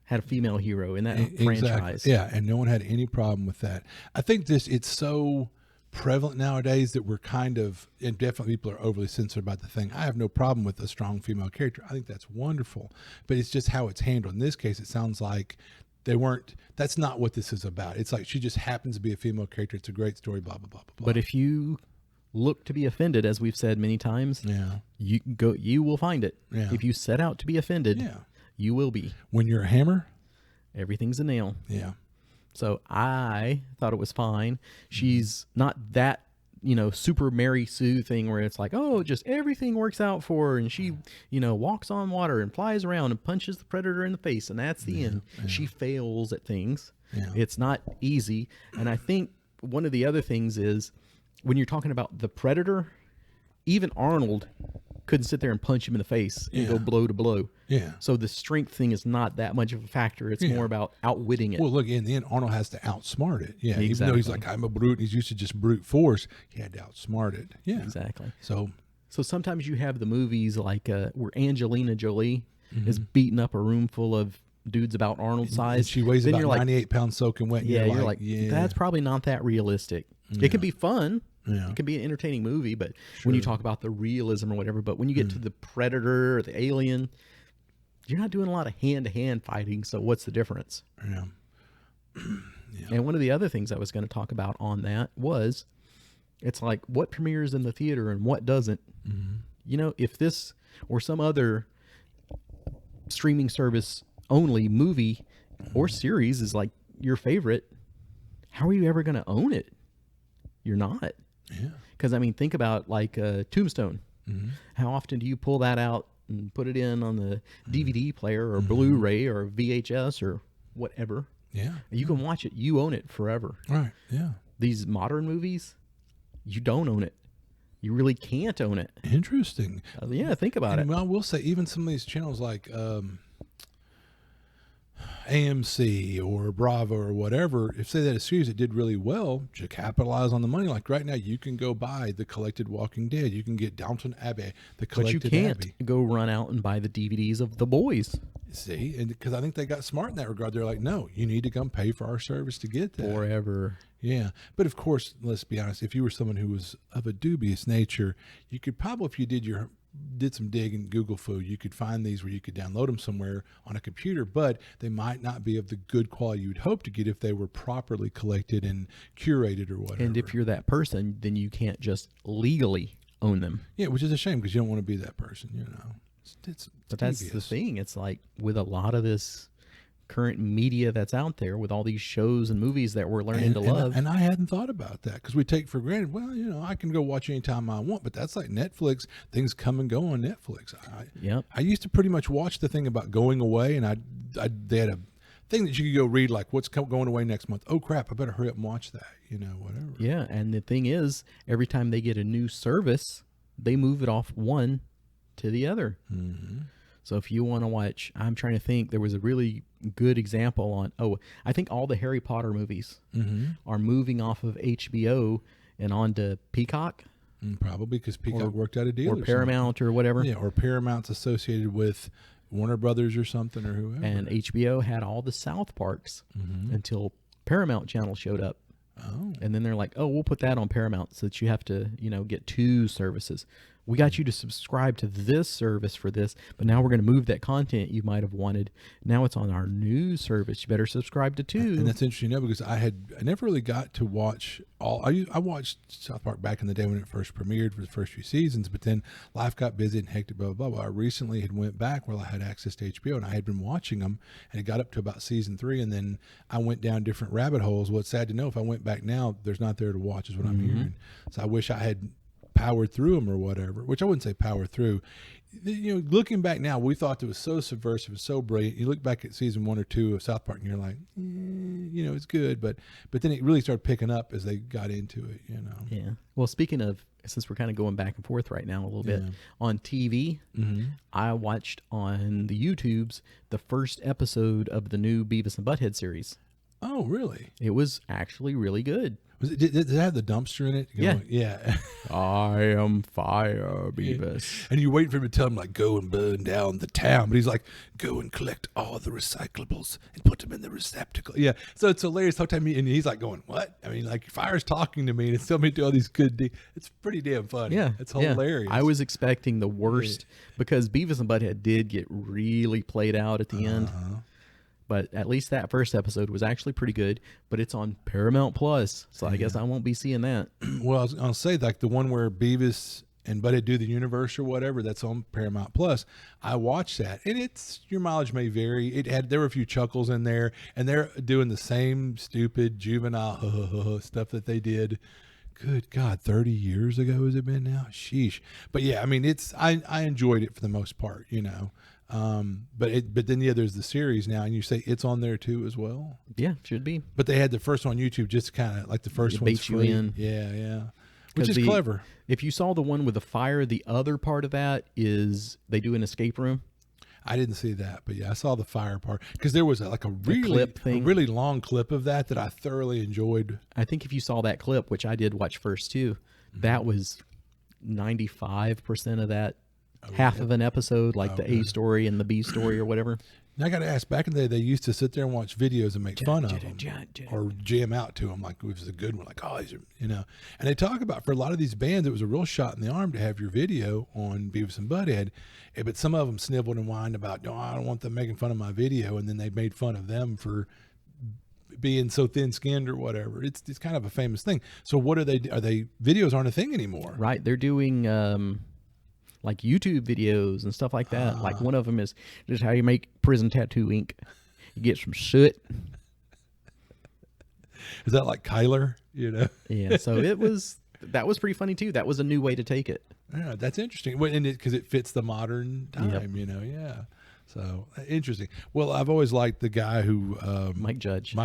had a female hero in that franchise. Yeah, and no one had any problem with that. I think it's so prevalent nowadays that we're and definitely people are overly sensitive about the thing. I have no problem with a strong female character. I think that's wonderful, but it's just how it's handled. In this case, it sounds like that's not what this is about. It's like she just happens to be a female character. It's a great story, blah, blah, blah, blah, blah. But if you look to be offended, as we've said many times, you will find it. Yeah. If you set out to be offended, you will be. When you're a hammer, everything's a nail. Yeah. So I thought it was fine. She's not that, super Mary Sue thing where it's like, oh, just everything works out for her. And she, walks on water and flies around and punches the predator in the face. And that's the end. Yeah. She fails at things. Yeah. It's not easy. And I think one of the other things is when you're talking about the predator, even Arnold couldn't sit there and punch him in the face and go blow to blow. Yeah. So the strength thing is not that much of a factor. It's more about outwitting it. Well, look, in the end, Arnold has to outsmart it. Yeah. Exactly. Even though he's like, I'm a brute, and he's used to just brute force, he had to outsmart it. Yeah. Exactly. So sometimes you have the movies like where Angelina Jolie is beating up a room full of dudes about Arnold's size. And she weighs about 98 pounds soaking wet. Yeah, you're like, that's probably not that realistic. Yeah. It can be fun. Yeah. It can be an entertaining movie, but when you talk about the realism or whatever, but when you get to the predator or the alien, you're not doing a lot of hand-to-hand fighting, so what's the difference? Yeah. And one of the other things I was going to talk about on that was, it's like, what premieres in the theater and what doesn't? Mm-hmm. If this or some other streaming service only movie or series is like your favorite, how are you ever going to own it? You're not. Yeah. Because, think about like Tombstone. Mm-hmm. How often do you pull that out and put it in on the DVD player or Blu-ray or VHS or whatever? Yeah. You can watch it. You own it forever. Right. Yeah. These modern movies, you don't own it. You really can't own it. Interesting. Yeah, think about it. Well, I will say even some of these channels like AMC or Bravo or whatever, if say that a series that did really well, to capitalize on the money. Like right now, you can go buy The Collected Walking Dead. You can get Downton Abbey, The Collected Abbey. But you can't go run out and buy the DVDs of The Boys. See, and because I think they got smart in that regard. They're like, no, you need to come pay for our service to get that. Forever. Yeah. But of course, let's be honest, if you were someone who was of a dubious nature, you could probably, if you did some digging, Google food, you could find these where you could download them somewhere on a computer, but they might not be of the good quality you'd hope to get if they were properly collected and curated or whatever. And if you're that person, then you can't just legally own them. Yeah, which is a shame because you don't want to be that person, But that's the thing. It's like with a lot of this current media that's out there, with all these shows and movies that we're learning to love. And I hadn't thought about that because we take for granted, well, I can go watch anytime I want, but that's like Netflix. Things come and go on Netflix. I used to pretty much watch the thing about going away, and they had a thing that you could go read, like what's going away next month. Oh crap, I better hurry up and watch that, whatever. Yeah, and the thing is, every time they get a new service, they move it off one to the other. Mm-hmm. So if you want to watch, I'm trying to think, there was a really good example on, I think all the Harry Potter movies are moving off of HBO and onto Peacock. Probably because Peacock worked out a deal, or Paramount or whatever. Yeah, or Paramount's associated with Warner Brothers or something or whoever. And HBO had all the South Parks until Paramount Channel showed up. Oh. And then they're like, oh, we'll put that on Paramount so that you have to, get 2 services. We got you to subscribe to this service for this, but now we're going to move that content you might have wanted. Now it's on our new service. You better subscribe to 2. And that's interesting, because I never really got to watch all. I watched South Park back in the day when it first premiered for the first few seasons, but then life got busy and hectic, blah, blah, blah. I recently had went back where I had access to HBO, and I had been watching them, and it got up to about season 3, and then I went down different rabbit holes. Well, it's sad to know if I went back now, there's not there to watch is what I'm hearing. So I wish I had powered through them or whatever, which I wouldn't say power through. Looking back now, we thought it was so subversive, so brilliant. You look back at season 1 or 2 of South Park and you're like, it's good, but then it really started picking up as they got into it, Yeah. Well, speaking of, since we're kind of going back and forth right now a little bit on TV, I watched on the YouTubes the first episode of the new Beavis and Butthead series. Oh, really? It was actually really good. Did it have the dumpster in it? Yeah. I am fire, Beavis. And you wait for him to tell him, like, go and burn down the town. But he's like, go and collect all the recyclables and put them in the receptacle. Yeah. So it's hilarious. And he's like going, what? I mean, like, fire's talking to me and it's telling me to do all these good deeds. It's pretty damn funny. Yeah. It's hilarious. I was expecting the worst because Beavis and Butthead did get really played out at the end. But at least that first episode was actually pretty good. But it's on Paramount Plus, so I guess I won't be seeing that. Well, I was going to say, like the one where Beavis and Butthead do the universe or whatever, that's on Paramount Plus. I watched that, and your mileage may vary. There were a few chuckles in there, and they're doing the same stupid juvenile stuff that they did. Good God, 30 years ago has it been now? Sheesh. But yeah, I mean, I enjoyed it for the most part, but then there's the series now, and you say it's on there too as well. Yeah, should be. But they had the first one on YouTube, just kind of like the first one's free. You in. Yeah, which is clever. If you saw the one with the fire, the other part of that is they do an escape room. I didn't see that, but yeah, I saw the fire part because there was a really long clip of that I thoroughly enjoyed. I think if you saw that clip, which I did watch first too, that was 95% of that. Half of an episode, like the A story and the B story or whatever. Now I got to ask, back in the day, they used to sit there and watch videos and make fun of them or jam out to them, like it was a good one, like, oh, these are, And they talk about, for a lot of these bands, it was a real shot in the arm to have your video on Beavis and Butthead. But some of them snibbled and whined about, no, I don't want them making fun of my video. And then they made fun of them for being so thin-skinned or whatever. It's kind of a famous thing. So what are they videos aren't a thing anymore. Right. They're doing like YouTube videos and stuff like that. Like one of them is just how you make prison tattoo ink. You get some soot. Is that like Kyler? Yeah. So that was pretty funny too. That was a new way to take it. Yeah, that's interesting. Because it fits the modern time, Yeah. So interesting. Well, I've always liked the guy who Mike Judge,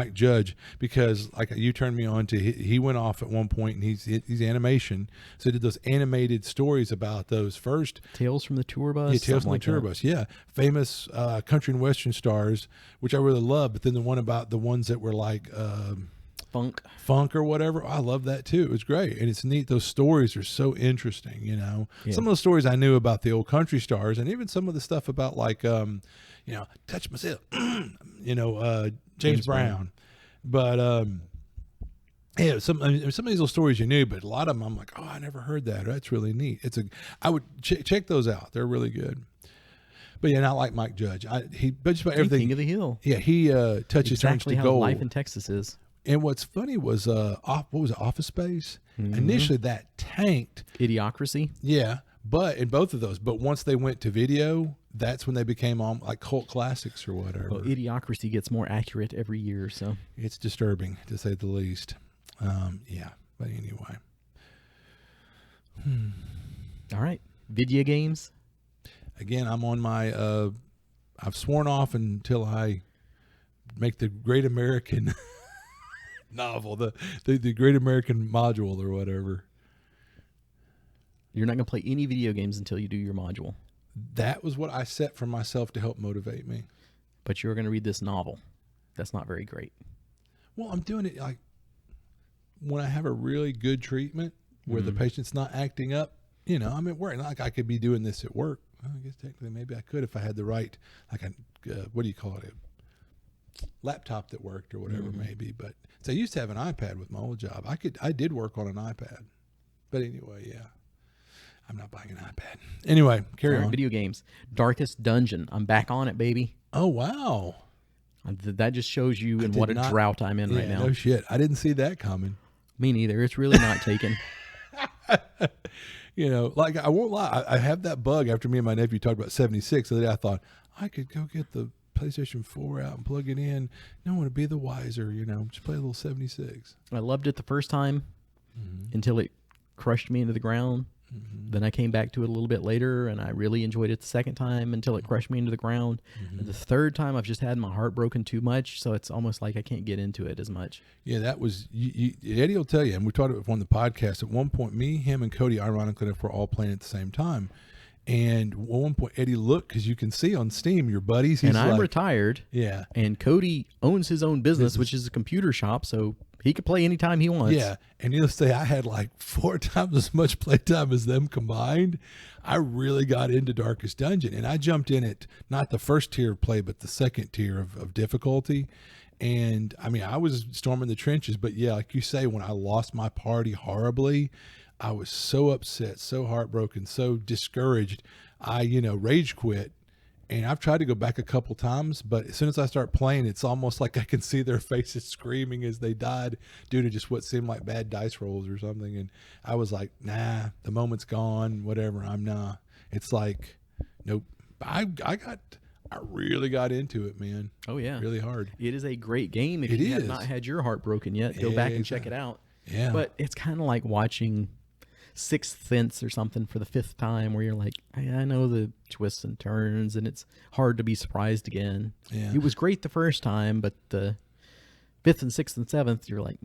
because like you turned me on to, he went off at one point and he's animation, so he did those animated stories about those first Tales from the Tour Bus. Yeah, Tales from the Tour Bus. Yeah, famous country and western stars, which I really love. But then the one about the ones that were like funk or whatever, I love that too. It was great, and it's neat. Those stories are so interesting. Yeah. Some of the stories I knew about the old country stars, and even some of the stuff about like Touch Myself, James Brown. But yeah, some of these little stories you knew, but a lot of them I'm like, oh, I never heard that. That's really neat. I would check those out. They're really good. But yeah, not like Mike Judge. But just about everything. King of the Hill. Yeah, he touches exactly turns to gold. Life in Texas is. And what's funny was what was it, Office Space? Initially that tanked. Idiocracy. Yeah, but in both of those. But once they went to video, that's when they became like cult classics or whatever. Well, Idiocracy gets more accurate every year, so it's disturbing to say the least. Yeah, but anyway. All right, video games. Again, I'm on my. I've sworn off until I make the Great American novel, the Great American module or whatever. You're not going to play any video games until you do your module. That was what I set for myself to help motivate me. But you're going to read this novel. That's not very great. Well, I'm doing it like when I have a really good treatment, where the patient's not acting up. You know, I mean, work like I could be doing this at work. Well, I guess technically maybe I could if I had the right, like a what do you call it, a laptop that worked or whatever maybe. But so I used to have an iPad with my old job. I did work on an iPad. But anyway, yeah. I'm not buying an iPad. Anyway, carry on. Video games. Darkest Dungeon. I'm back on it, baby. Oh, wow. That just shows you in what a drought I'm in right now. No shit. I didn't see that coming. Me neither. It's really not taken. You know, like I won't lie. I have that bug after me and my nephew talked about 76. The other day I thought I could go get the PlayStation 4 out and plug it in. No one would be the wiser, you know, just play a little 76. I loved it the first time until it crushed me into the ground. Then I came back to it a little bit later, and I really enjoyed it the second time until it crushed me into the ground. And the third time, I've just had my heart broken too much, so it's almost like I can't get into it as much. Yeah, that was Eddie will tell you, and we talked about it on the podcast. At one point, me, him, and Cody, ironically enough, were all playing at the same time. And at one point, Eddie looked, because you can see on Steam your buddies. He's and I'm retired. Yeah. And Cody owns his own business, which is a computer shop, so he could play anytime he wants. Yeah, and you'll say I had like 4 times as much playtime as them combined. I really got into Darkest Dungeon, and I jumped in at not the first tier of play, but the second tier of difficulty. And I mean, I was storming the trenches, but yeah, like you say, when I lost my party horribly, I was so upset, so heartbroken, so discouraged. I, rage quit. And I've tried to go back a couple times, but as soon as I start playing, it's almost like I can see their faces screaming as they died due to just what seemed like bad dice rolls or something. And I was like, nah, the moment's gone, whatever. I'm not. It's like, nope. I really got into it, man. Oh, yeah. Really hard. It is a great game. If you have not had your heart broken yet, go back and check it out. Yeah. But it's kind of like watching Sixth Sense or something for the 5th time, where you're like, I know the twists and turns, and it's hard to be surprised again. Yeah. It was great the first time, but the 5th and 6th and 7th, you're like,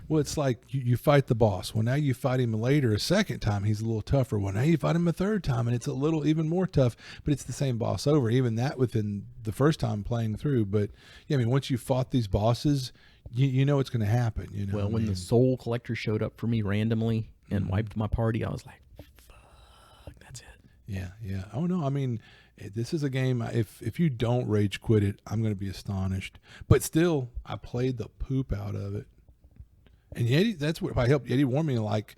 Well, it's like you fight the boss. Well, now you fight him later a second time. He's a little tougher. Well, now you fight him a third time, and it's a little even more tough, but it's the same boss over. Even that within the first time playing through. But, yeah, I mean, once you fought these bosses, you know what's going to happen. You know. Well, when the Soul Collector showed up for me randomly and wiped my party, I was like, fuck, that's it. Yeah, yeah. Oh, no, I mean, this is a game, if you don't rage quit it, I'm going to be astonished. But still, I played the poop out of it. And Eddie, that's what I helped Eddie warn me, like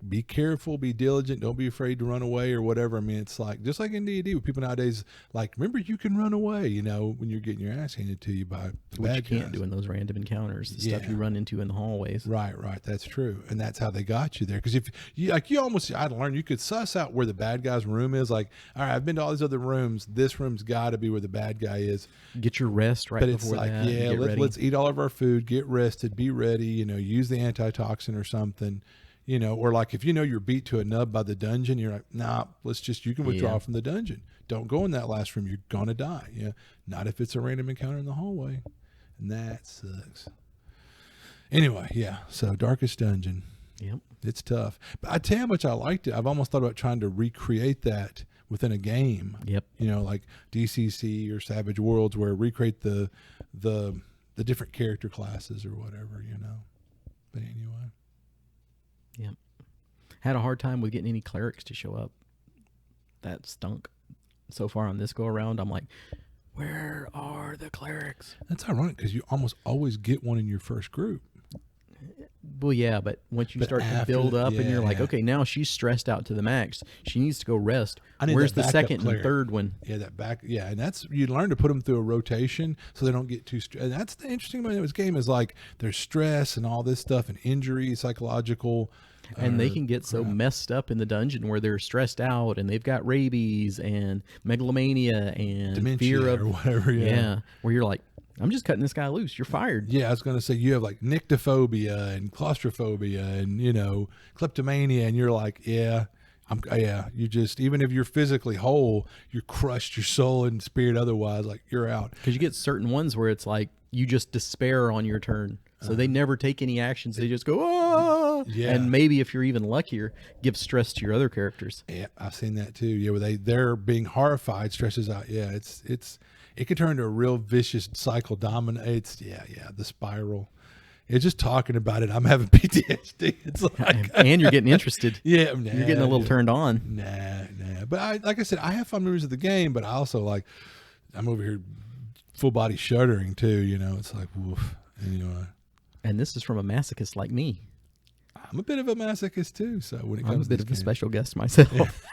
be careful, be diligent, don't be afraid to run away or whatever. I mean, it's like just like in D&D with people nowadays, like remember you can run away, when you're getting your ass handed to you by the Which bad you can't guys. do in those random encounters, the stuff you run into in the hallways. Right, that's true, and that's how they got you there. Because if you almost, I'd learned you could suss out where the bad guy's room is. Like, all right, I've been to all these other rooms. This room's got to be where the bad guy is. Get your rest right before that. But it's like, let's eat all of our food, get rested, be ready. Use the antitoxin or something. Or like if you're beat to a nub by the dungeon, you're like, nah, you can withdraw from the dungeon. Don't go in that last room. You're gonna die. Yeah, not if it's a random encounter in the hallway, and that sucks. Anyway, yeah. So Darkest Dungeon. Yep. It's tough, but I tell you how much I liked it. I've almost thought about trying to recreate that within a game. Yep. Like DCC or Savage Worlds, where recreate the different character classes or whatever. But anyway. Yep. Had a hard time with getting any clerics to show up. That stunk. So far on this go around, I'm like, where are the clerics? That's ironic because you almost always get one in your first group. Well, yeah, but once you start to build up and you're like, okay, now she's stressed out to the max. She needs to go rest. Where's the second and third one? Yeah, and that's, you learn to put them through a rotation so they don't get too stressed. And that's the interesting about this game is like there's stress and all this stuff and injury, psychological. And they can get so messed up in the dungeon where they're stressed out and they've got rabies and megalomania and dementia fear of or whatever. Yeah, where you're like, I'm just cutting this guy loose. You're fired. Yeah, I was going to say you have like nyctophobia and claustrophobia and kleptomania, and you're like, you just, even if you're physically whole, you're crushed, your soul and spirit otherwise, like you're out. Because you get certain ones where it's like you just despair on your turn. So they never take any actions. They just go, ah! Yeah. And maybe if you're even luckier, give stress to your other characters. Yeah, I've seen that too. Yeah, where they're being horrified, stresses out. Yeah, it could turn into a real vicious cycle. Dominates. Yeah, the spiral. It's just talking about it. I'm having PTSD. It's like, And you're getting interested. yeah, You're getting a little turned on. Nah. But like I said, I have fun memories of the game, but I also I'm over here full body shuddering too. It's like, woof. And, And this is from a masochist like me. I'm a bit of a masochist too. So when it comes I'm a bit to of a special guest myself.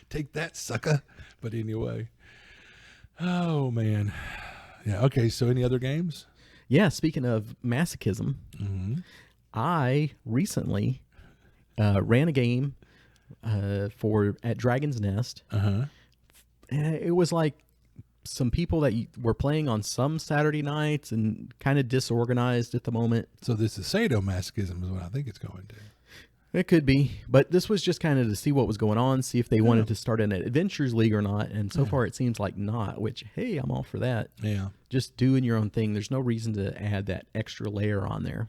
take that, sucker. But anyway, oh man, yeah. Okay, so any other games? Yeah, speaking of masochism, I recently ran a game at Dragon's Nest. It was like some people that were playing on some Saturday nights and kind of disorganized at the moment. So this is sadomasochism is what I think it's going to. It could be, but this was just kind of to see what was going on, see if they wanted to start an Adventures League or not. And so far it seems like not, which, hey, I'm all for that. Yeah. Just doing your own thing. There's no reason to add that extra layer on there.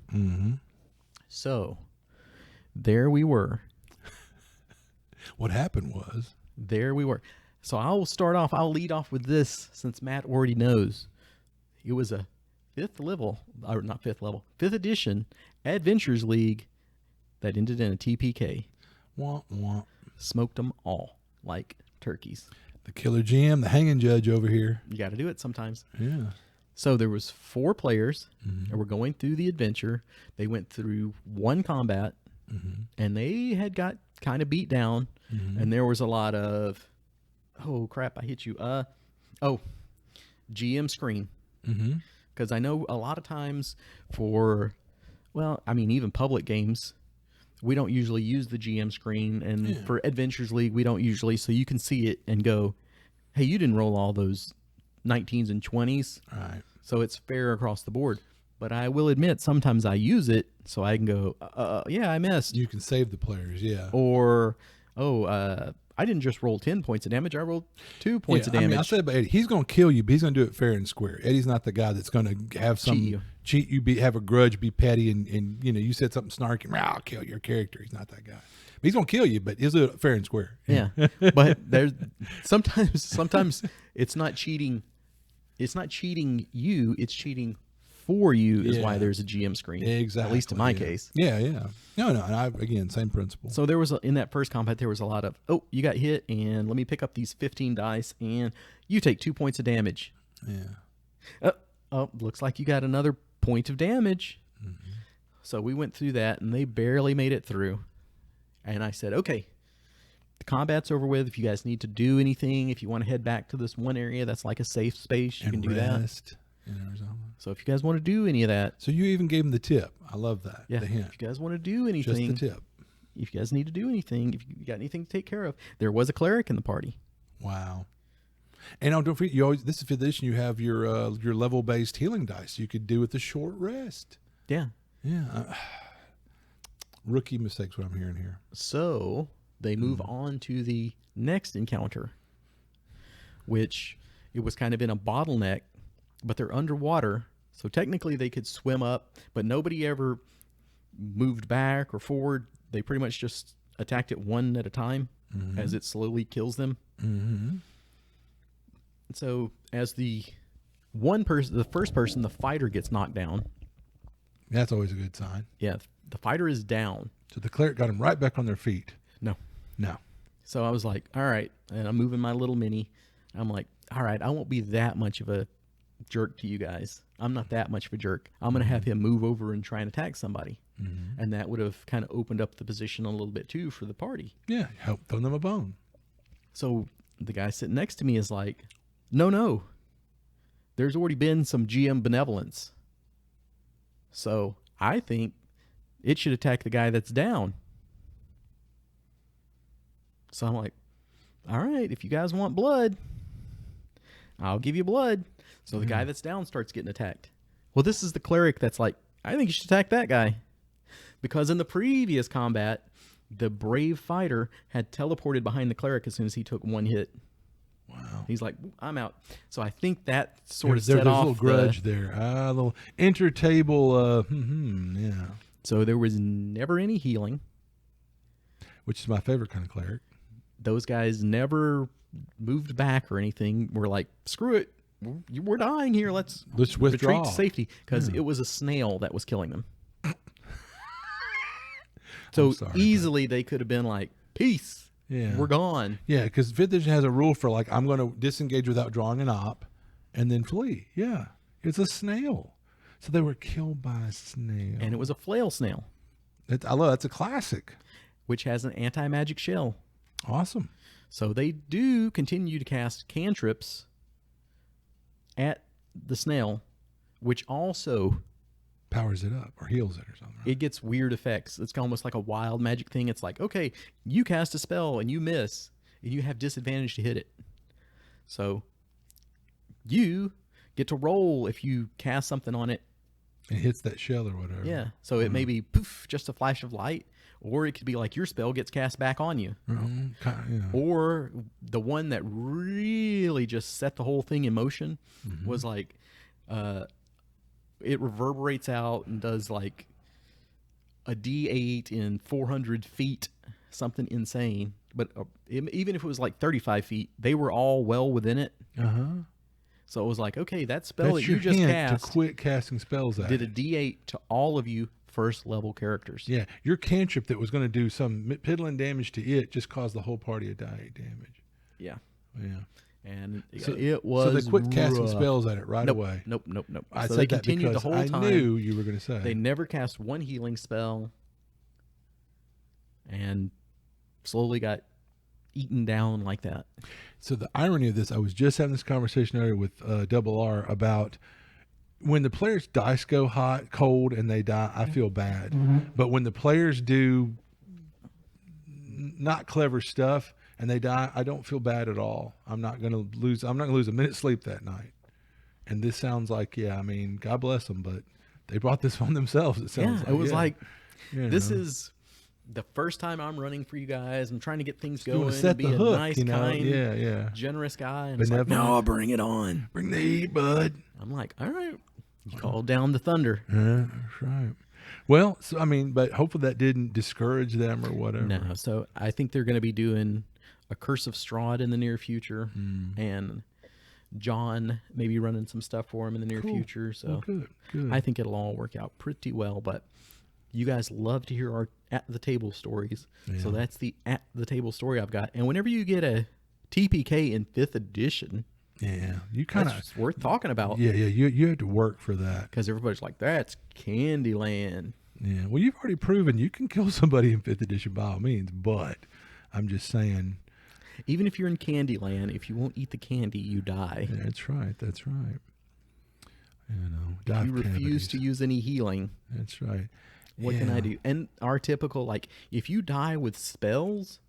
So there we were. What happened was. There we were. So I'll lead off with this since Matt already knows. It was a 5th edition Adventures League that ended in a TPK. Wah, wah. Smoked them all like turkeys. The killer GM, the hanging judge over here. You got to do it sometimes. Yeah. So there was 4 players that were going through the adventure. They went through 1 combat, and they had got kind of beat down, and there was a lot of, oh, crap, I hit you. GM screen. Because I know a lot of times even public games, we don't usually use the GM screen, and for Adventures League, we don't usually, so you can see it and go, hey, you didn't roll all those 19s and 20s. Right. So it's fair across the board. But I will admit, sometimes I use it so I can go, yeah, I missed. You can save the players, yeah. Or, I didn't just roll 10 points of damage. I rolled 2 points of damage. I said about Eddie, he's going to kill you, but he's going to do it fair and square. Eddie's not the guy that's going to have cheat you, have a grudge, be petty, and you said something snarky, I'll kill your character. He's not that guy. But he's going to kill you, but he'll do it fair and square. Yeah. But there's sometimes it's not cheating. It's not cheating you. It's cheating for you is why there's a GM screen. Exactly. At least in my case. Yeah. No. And again, same principle. So there was in that first combat, there was a lot of, you got hit, and let me pick up these 15 dice, and you take 2 points of damage. Yeah. Looks like you got another point of damage. So we went through that, and they barely made it through. And I said, okay, the combat's over with. If you guys need to do anything, if you want to head back to this one area that's like a safe space, you can do that. In Arizona. So if you guys want to do any of that. So you even gave him the tip. I love that. Yeah. The hint. If you guys want to do anything. Just the tip. If you guys need to do anything, if you got anything to take care of. There was a cleric in the party. Wow. And don't forget, this is 5th edition, you have your level-based healing dice you could do with the short rest. Yeah. Yeah. Rookie mistakes, what I'm hearing here. So they move on to the next encounter, which it was kind of in a bottleneck, but they're underwater. So technically they could swim up, but nobody ever moved back or forward. They pretty much just attacked it one at a time as it slowly kills them. So as the first person, the fighter gets knocked down. That's always a good sign. Yeah, the fighter is down. So the cleric got them right back on their feet. No. So I was like, all right, and I'm moving my little mini. I'm like, all right, I won't be that much of a jerk to you guys. I'm not that much of a jerk. I'm going to have him move over and try and attack somebody. And that would have kind of opened up the position a little bit too for the party. Yeah, help throw them a bone. So the guy sitting next to me is like, no. There's already been some GM benevolence. So I think it should attack the guy that's down. So I'm like, all right, if you guys want blood, I'll give you blood. So the guy that's down starts getting attacked. Well, this is the cleric that's like, I think you should attack that guy. Because in the previous combat, the brave fighter had teleported behind the cleric as soon as he took one hit. Wow. He's like, I'm out. So I think that sort of set there's off a little grudge there. A little inter-table, yeah. So there was never any healing. Which is my favorite kind of cleric. Those guys never moved back or anything. We're like, screw it. we're dying here. Let's withdraw retreat to safety, because it was a snail that was killing them. So easily they could have been like, peace. Yeah. We're gone. Yeah, because 5th edition has a rule for like, I'm going to disengage without drawing an op and then flee. Yeah. It's a snail. So they were killed by a snail. And it was a flail snail. I love that's a classic. Which has an anti-magic shell. Awesome. So they do continue to cast cantrips at the snail, which also powers it up or heals it or something. Right? It gets weird effects. It's almost like a wild magic thing. It's like, okay, you cast a spell and you miss, and you have disadvantage to hit it. So you get to roll if you cast something on it. It hits that shell or whatever. Yeah. So it may be poof, just a flash of light, or it could be like your spell gets cast back on you. Or the one that really just set the whole thing in motion was like, it reverberates out and does like a D8 in 400 feet, something insane. But even if it was like 35 feet, they were all well within it. So it was like, okay, that spell That's that you just cast to quit casting spells at did a D8 to all of you first level characters. Yeah, your cantrip that was going to do some piddling damage to it just caused the whole party a die damage. Yeah. Yeah. And it was so they quit casting rough. spells at it right away. Nope. I so said they that continued because the whole time. I knew you were going to say. They never cast one healing spell, and slowly got eaten down like that. So the irony of this, I was just having this conversation earlier with Double R about when the players' dice go hot, cold, and they die, I feel bad. But when the players do not clever stuff and they die, I don't feel bad at all. I'm not going to lose a minute's sleep that night. And this sounds like, I mean, God bless them, but they brought this on themselves. It sounds like. It was like, this is the first time I'm running for you guys. I'm trying to get things going. Set be the a hook, nice, kind, generous generous guy. And it's like, no, bring it on. Bring the heat, bud. I'm like, all right. You called down the thunder. That's right. Well, so I mean, but hopefully that didn't discourage them or whatever. No, so I think they're going to be doing a Curse of Strahd in the near future, and John maybe running some stuff for him in the near future. So good. I think it'll all work out pretty well. But you guys love to hear our at the table stories, so that's the at the table story I've got. And whenever you get a TPK in 5th edition. Yeah, you kind of worth talking about. Yeah, you had to work for that because everybody's like, "That's Candyland." Yeah, well, you've already proven you can kill somebody in 5th edition by all means, but I'm just saying, even if you're in Candyland, if you won't eat the candy, you die. Yeah, that's right. You know, if you refuse to use any healing, that's right. What can I do? And our typical, like, if you die with spells,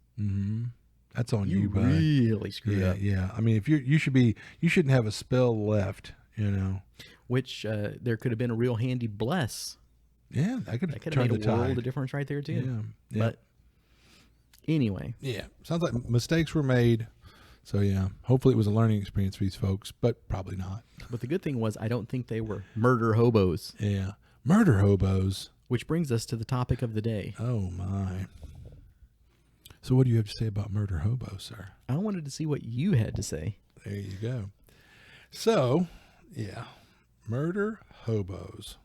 that's on you, bud. Really screwed up. Yeah. I mean, if you shouldn't have a spell left, you know. Which there could have been a real handy bless. Yeah, that could have made a world of difference right there too. Yeah. But anyway. Yeah. Sounds like mistakes were made. So yeah, hopefully it was a learning experience for these folks, but probably not. But the good thing was I don't think they were murder hobos. Yeah. Murder hobos. Which brings us to the topic of the day. Oh my. So what do you have to say about murder hobos, sir? I wanted to see what you had to say. There you go. So, yeah, murder hobos.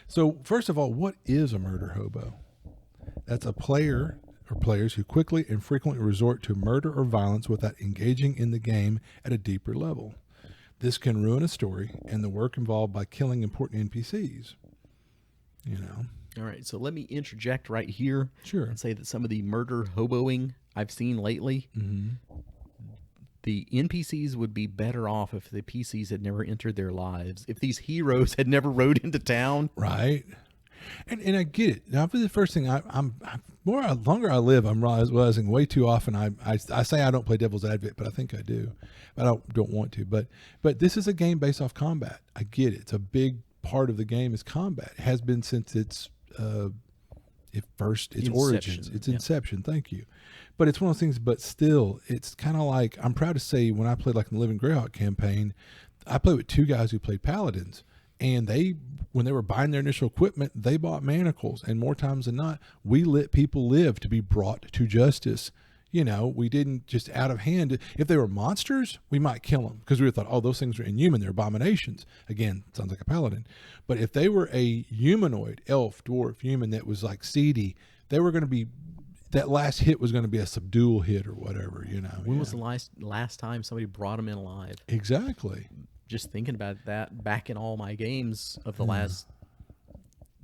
So first of all, what is a murder hobo? That's a player or players who quickly and frequently resort to murder or violence without engaging in the game at a deeper level. This can ruin a story and the work involved by killing important NPCs. You know. All right, so let me interject right here. Sure. And say that some of the murder hoboing I've seen lately, the NPCs would be better off if the PCs had never entered their lives. If these heroes had never rode into town. Right. And I get it. Now, for the first thing, I'm longer I live, I'm realizing way too often I say I don't play devil's advocate, but I think I do. But I don't want to. But this is a game based off combat. I get it. It's a big part of the game is combat. It has been since its origins, its inception. Thank you. But it's one of those things. But still, it's kind of like, I'm proud to say when I played like in the Living Greyhawk campaign, I played with two guys who played paladins, and when they were buying their initial equipment, they bought manacles, and more times than not, we let people live to be brought to justice. You know, we didn't just out of hand. If they were monsters, we might kill them because we thought, oh, those things are inhuman. They're abominations. Again, sounds like a paladin. But if they were a humanoid, elf, dwarf, human that was like seedy, they were going to be, that last hit was going to be a subdual hit or whatever, you know. When was the last time somebody brought them in alive? Exactly. Just thinking about that back in all my games of the last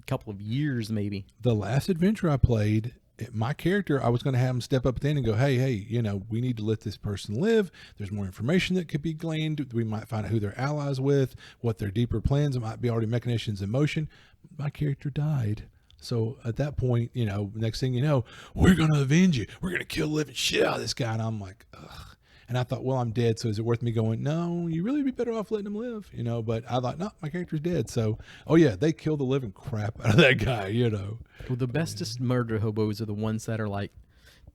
couple of years, maybe. The last adventure I played, my character, I was going to have him step up at the end and go, hey, you know, we need to let this person live. There's more information that could be gleaned. We might find out who they're allies with, what their deeper plans. It might be already machinations in motion. My character died. So at that point, you know, next thing you know, we're going to avenge you. We're going to kill the living shit out of this guy. And I'm like, ugh. And I thought, well, I'm dead, so is it worth me going, no, you really be better off letting him live, you know? But I thought, no, my character's dead. So, oh, yeah, they killed the living crap out of that guy, you know? Well, the bestest murder hobos are the ones that are like,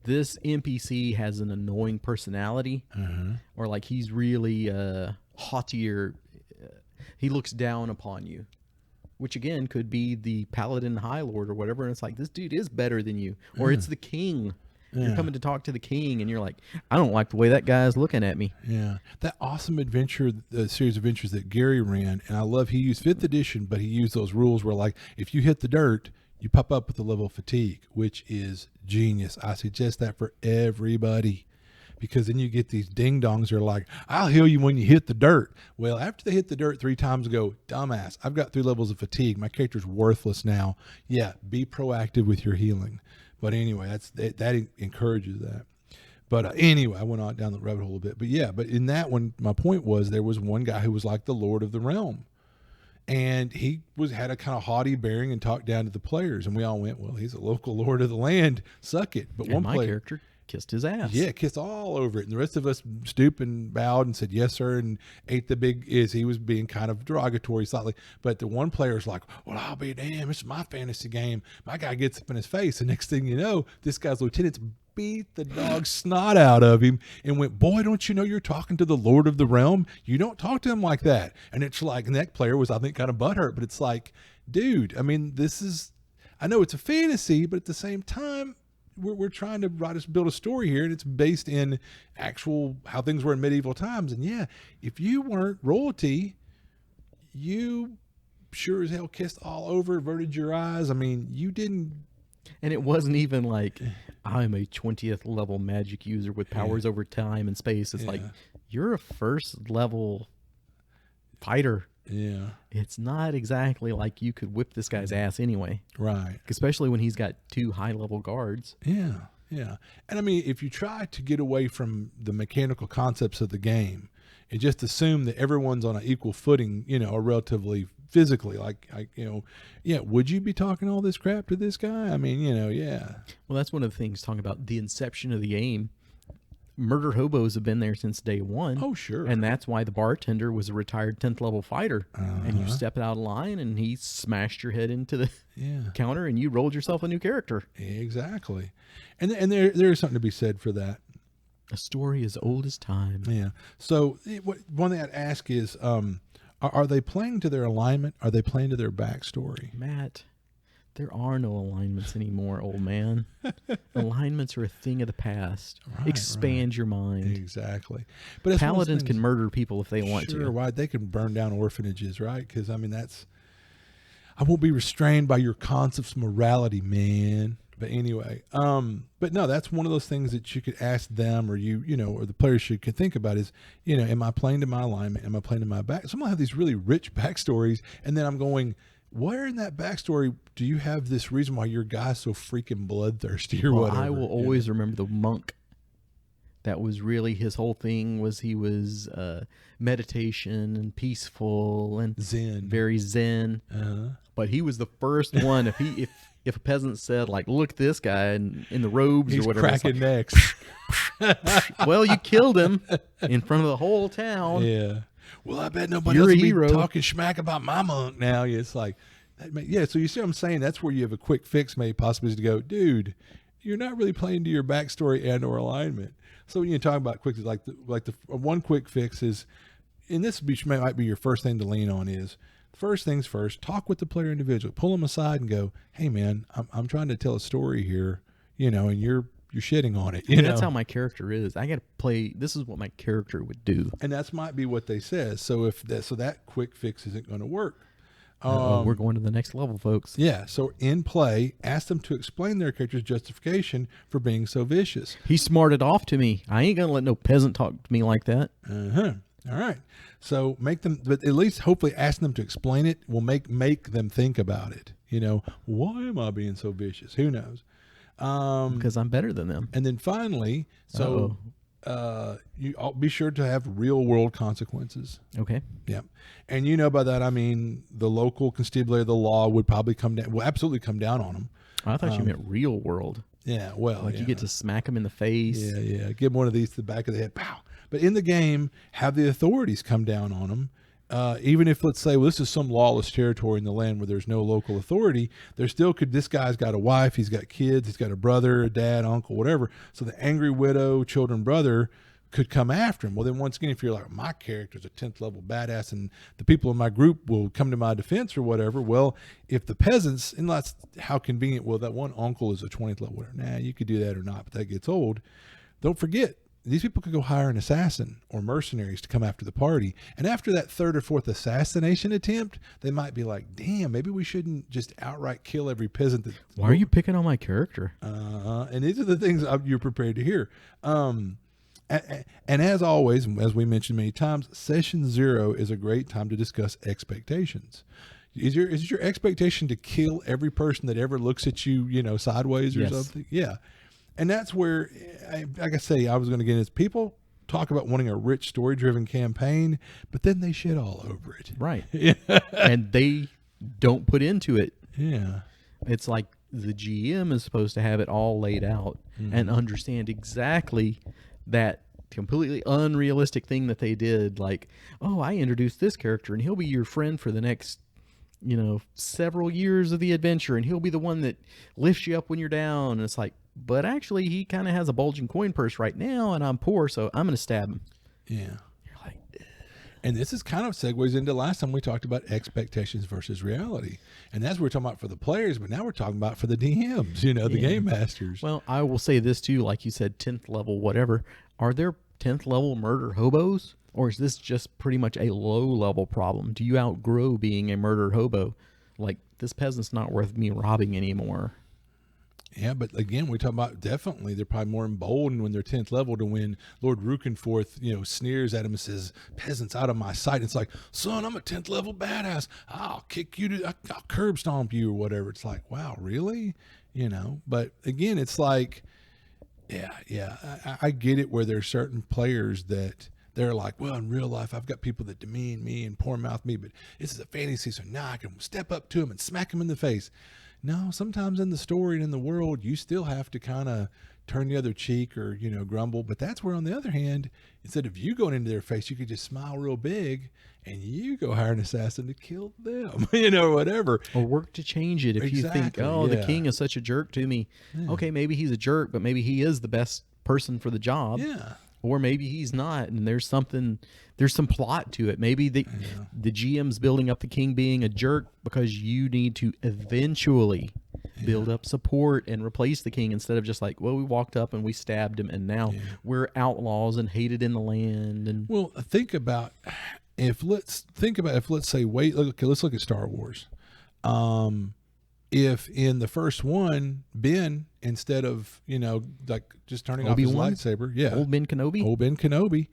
this NPC has an annoying personality, or like he's really haughty, or he looks down upon you, which again could be the paladin high lord or whatever. And it's like, this dude is better than you, or it's the king. You're coming to talk to the king, and you're like, I don't like the way that guy's looking at me. Yeah. That awesome adventure, the series of adventures that Gary ran, and I love, he used 5th edition, but he used those rules where, like, if you hit the dirt, you pop up with a level of fatigue, which is genius. I suggest that for everybody, because then you get these ding-dongs that are like, I'll heal you when you hit the dirt. Well, after they hit the dirt 3 times, go, dumbass, I've got 3 levels of fatigue. My character's worthless now. Yeah, be proactive with your healing. But anyway, that encourages that. But anyway, I went on down the rabbit hole a bit. But yeah, but in that one, my point was there was one guy who was like the Lord of the Realm. And he had a kind of haughty bearing and talked down to the players. And we all went, well, he's a local lord of the land. Suck it. But and my character kissed his ass. Yeah, kissed all over it. And the rest of us stooped and bowed and said, yes, sir, and ate the big is. He was being kind of derogatory slightly. But the one player's like, well, I'll be damned. This is my fantasy game. My guy gets up in his face. And next thing you know, this guy's lieutenant's beat the dog snot out of him and went, boy, don't you know you're talking to the Lord of the Realm? You don't talk to him like that. And it's like, and that player was, I think, kind of butthurt. But it's like, dude, I mean, this is, I know it's a fantasy, but at the same time, we're trying to build a story here, and it's based in actual how things were in medieval times. And yeah, if you weren't royalty, you sure as hell kissed all over, averted your eyes. I mean, you didn't. And it wasn't even like, I'm a 20th level magic user with powers over time and space. It's like, you're a 1st level fighter. Yeah. It's not exactly like you could whip this guy's ass anyway. Right. Especially when he's got 2 high-level guards. Yeah, yeah. And I mean, if you try to get away from the mechanical concepts of the game and just assume that everyone's on an equal footing, you know, or relatively physically, like you know, yeah, would you be talking all this crap to this guy? I mean, you know, yeah. Well, that's one of the things talking about the inception of the game. Murder hobos have been there since day one. Oh, sure. And that's why the bartender was a retired 10th level fighter. And you stepped out of line and he smashed your head into the counter and you rolled yourself a new character. Exactly. And there is something to be said for that. A story as old as time. Yeah. So one thing I'd ask is, are they playing to their alignment? Are they playing to their backstory? Matt, there are no alignments anymore, old man. Alignments are a thing of the past. Right, Expand your mind. Exactly. But Paladins can murder people if they want to. Sure, right? They can burn down orphanages, right? Because I mean, I won't be restrained by your concepts of morality, man. But anyway, but no, that's one of those things that you could ask them, or you know, or the players should think about is, you know, am I playing to my alignment? Am I playing to my back? Some have these really rich backstories, and then I'm going, where in that backstory do you have this reason why your guy's so freaking bloodthirsty or whatever? I will always remember the monk. That was really his whole thing. Was he was meditation and peaceful and zen, very zen. But he was the first one. If a peasant said, like, look, this guy in the robes he's or whatever, cracking necks. Well, you killed him in front of the whole town. Yeah. Well, I bet nobody else will be talking smack about my monk now. It's like, yeah. So you see what I'm saying? That's where you have a quick fix, maybe possibly, is to go, dude, you're not really playing to your backstory and or alignment. So when you talk about quick, like the one quick fix is, and this might be your first thing to lean on is, first things first, talk with the player individually. Pull them aside and go, hey, man, I'm trying to tell a story here, you know, and you're you're shitting on it. That's how my character is. I got to play. This is what my character would do. And that's might be what they said. So that quick fix isn't going to work. We're going to the next level, folks. Yeah. So in play, ask them to explain their character's justification for being so vicious. He smarted off to me. I ain't gonna let no peasant talk to me like that. All right. So make them, but at least hopefully asking them to explain it will make them think about it. Why am I being so vicious? Who knows? Because I'm better than them. And then finally, you be sure to have real world consequences. Okay. Yeah. And by that, I mean, the local constabulary of the law would probably absolutely come down on them. I thought you meant real world. Yeah. Well, you get to smack them in the face. Yeah. Give one of these to the back of the head. Pow. But in the game, have the authorities come down on them. Even if, let's say, this is some lawless territory in the land where there's no local authority, this guy's got a wife, he's got kids, he's got a brother, a dad, uncle, whatever. So the angry widow, children, brother could come after him. Well, then once again, if you're like, my character's a 10th level badass and the people in my group will come to my defense or whatever. Well, if the peasants, and that's how convenient, well, that one uncle is a 20th level, whatever. You could do that or not, but that gets old. Don't forget, these people could go hire an assassin or mercenaries to come after the party. And after that third or fourth assassination attempt, they might be like, damn, maybe we shouldn't just outright kill every peasant. Why are you picking on my character? And these are the things you're prepared to hear. And as always, as we mentioned many times, session 0 is a great time to discuss expectations. Is your expectation to kill every person that ever looks at you, sideways or something? Yeah. And that's where, like I say, I was going to get into people talk about wanting a rich, story-driven campaign, but then they shit all over it. Right. And they don't put into it. Yeah. It's like the GM is supposed to have it all laid out and understand exactly that completely unrealistic thing that they did. Like, oh, I introduced this character and he'll be your friend for the next several years of the adventure, and he'll be the one that lifts you up when you're down. And it's like, but actually he kind of has a bulging coin purse right now and I'm poor, so I'm going to stab him. Yeah. You're like, and this is kind of segues into last time we talked about expectations versus reality. And that's what we're talking about for the players, but now we're talking about for the DMs, the game masters. Well, I will say this too, like you said, 10th level, whatever. Are there 10th level murder hobos? Or is this just pretty much a low-level problem? Do you outgrow being a murder hobo? Like, this peasant's not worth me robbing anymore. Yeah, but again, we talk about definitely they're probably more emboldened when they're 10th level to when Lord Rukenforth, sneers at him and says, peasants out of my sight. It's like, son, I'm a 10th level badass. I'll kick you I'll curb stomp you or whatever. It's like, wow, really? But again, it's like, I get it where there's certain players that they're like, well, in real life, I've got people that demean me and poor mouth me, but this is a fantasy, so now I can step up to them and smack them in the face. No, sometimes in the story and in the world, you still have to kind of turn the other cheek or, grumble. But that's where, on the other hand, instead of you going into their face, you could just smile real big and you go hire an assassin to kill them, or whatever. Or work to change it. If you think, the king is such a jerk to me. Yeah. Okay, maybe he's a jerk, but maybe he is the best person for the job. Yeah. Or maybe he's not, and there's some plot to it. Maybe the GM's building up the king being a jerk because you need to eventually build up support and replace the king, instead of just like, well, we walked up and we stabbed him and now we're outlaws and hated in the land. And well, let's say, let's look at Star Wars. If in the first one, Ben, instead of, just turning off his lightsaber, old Ben Kenobi,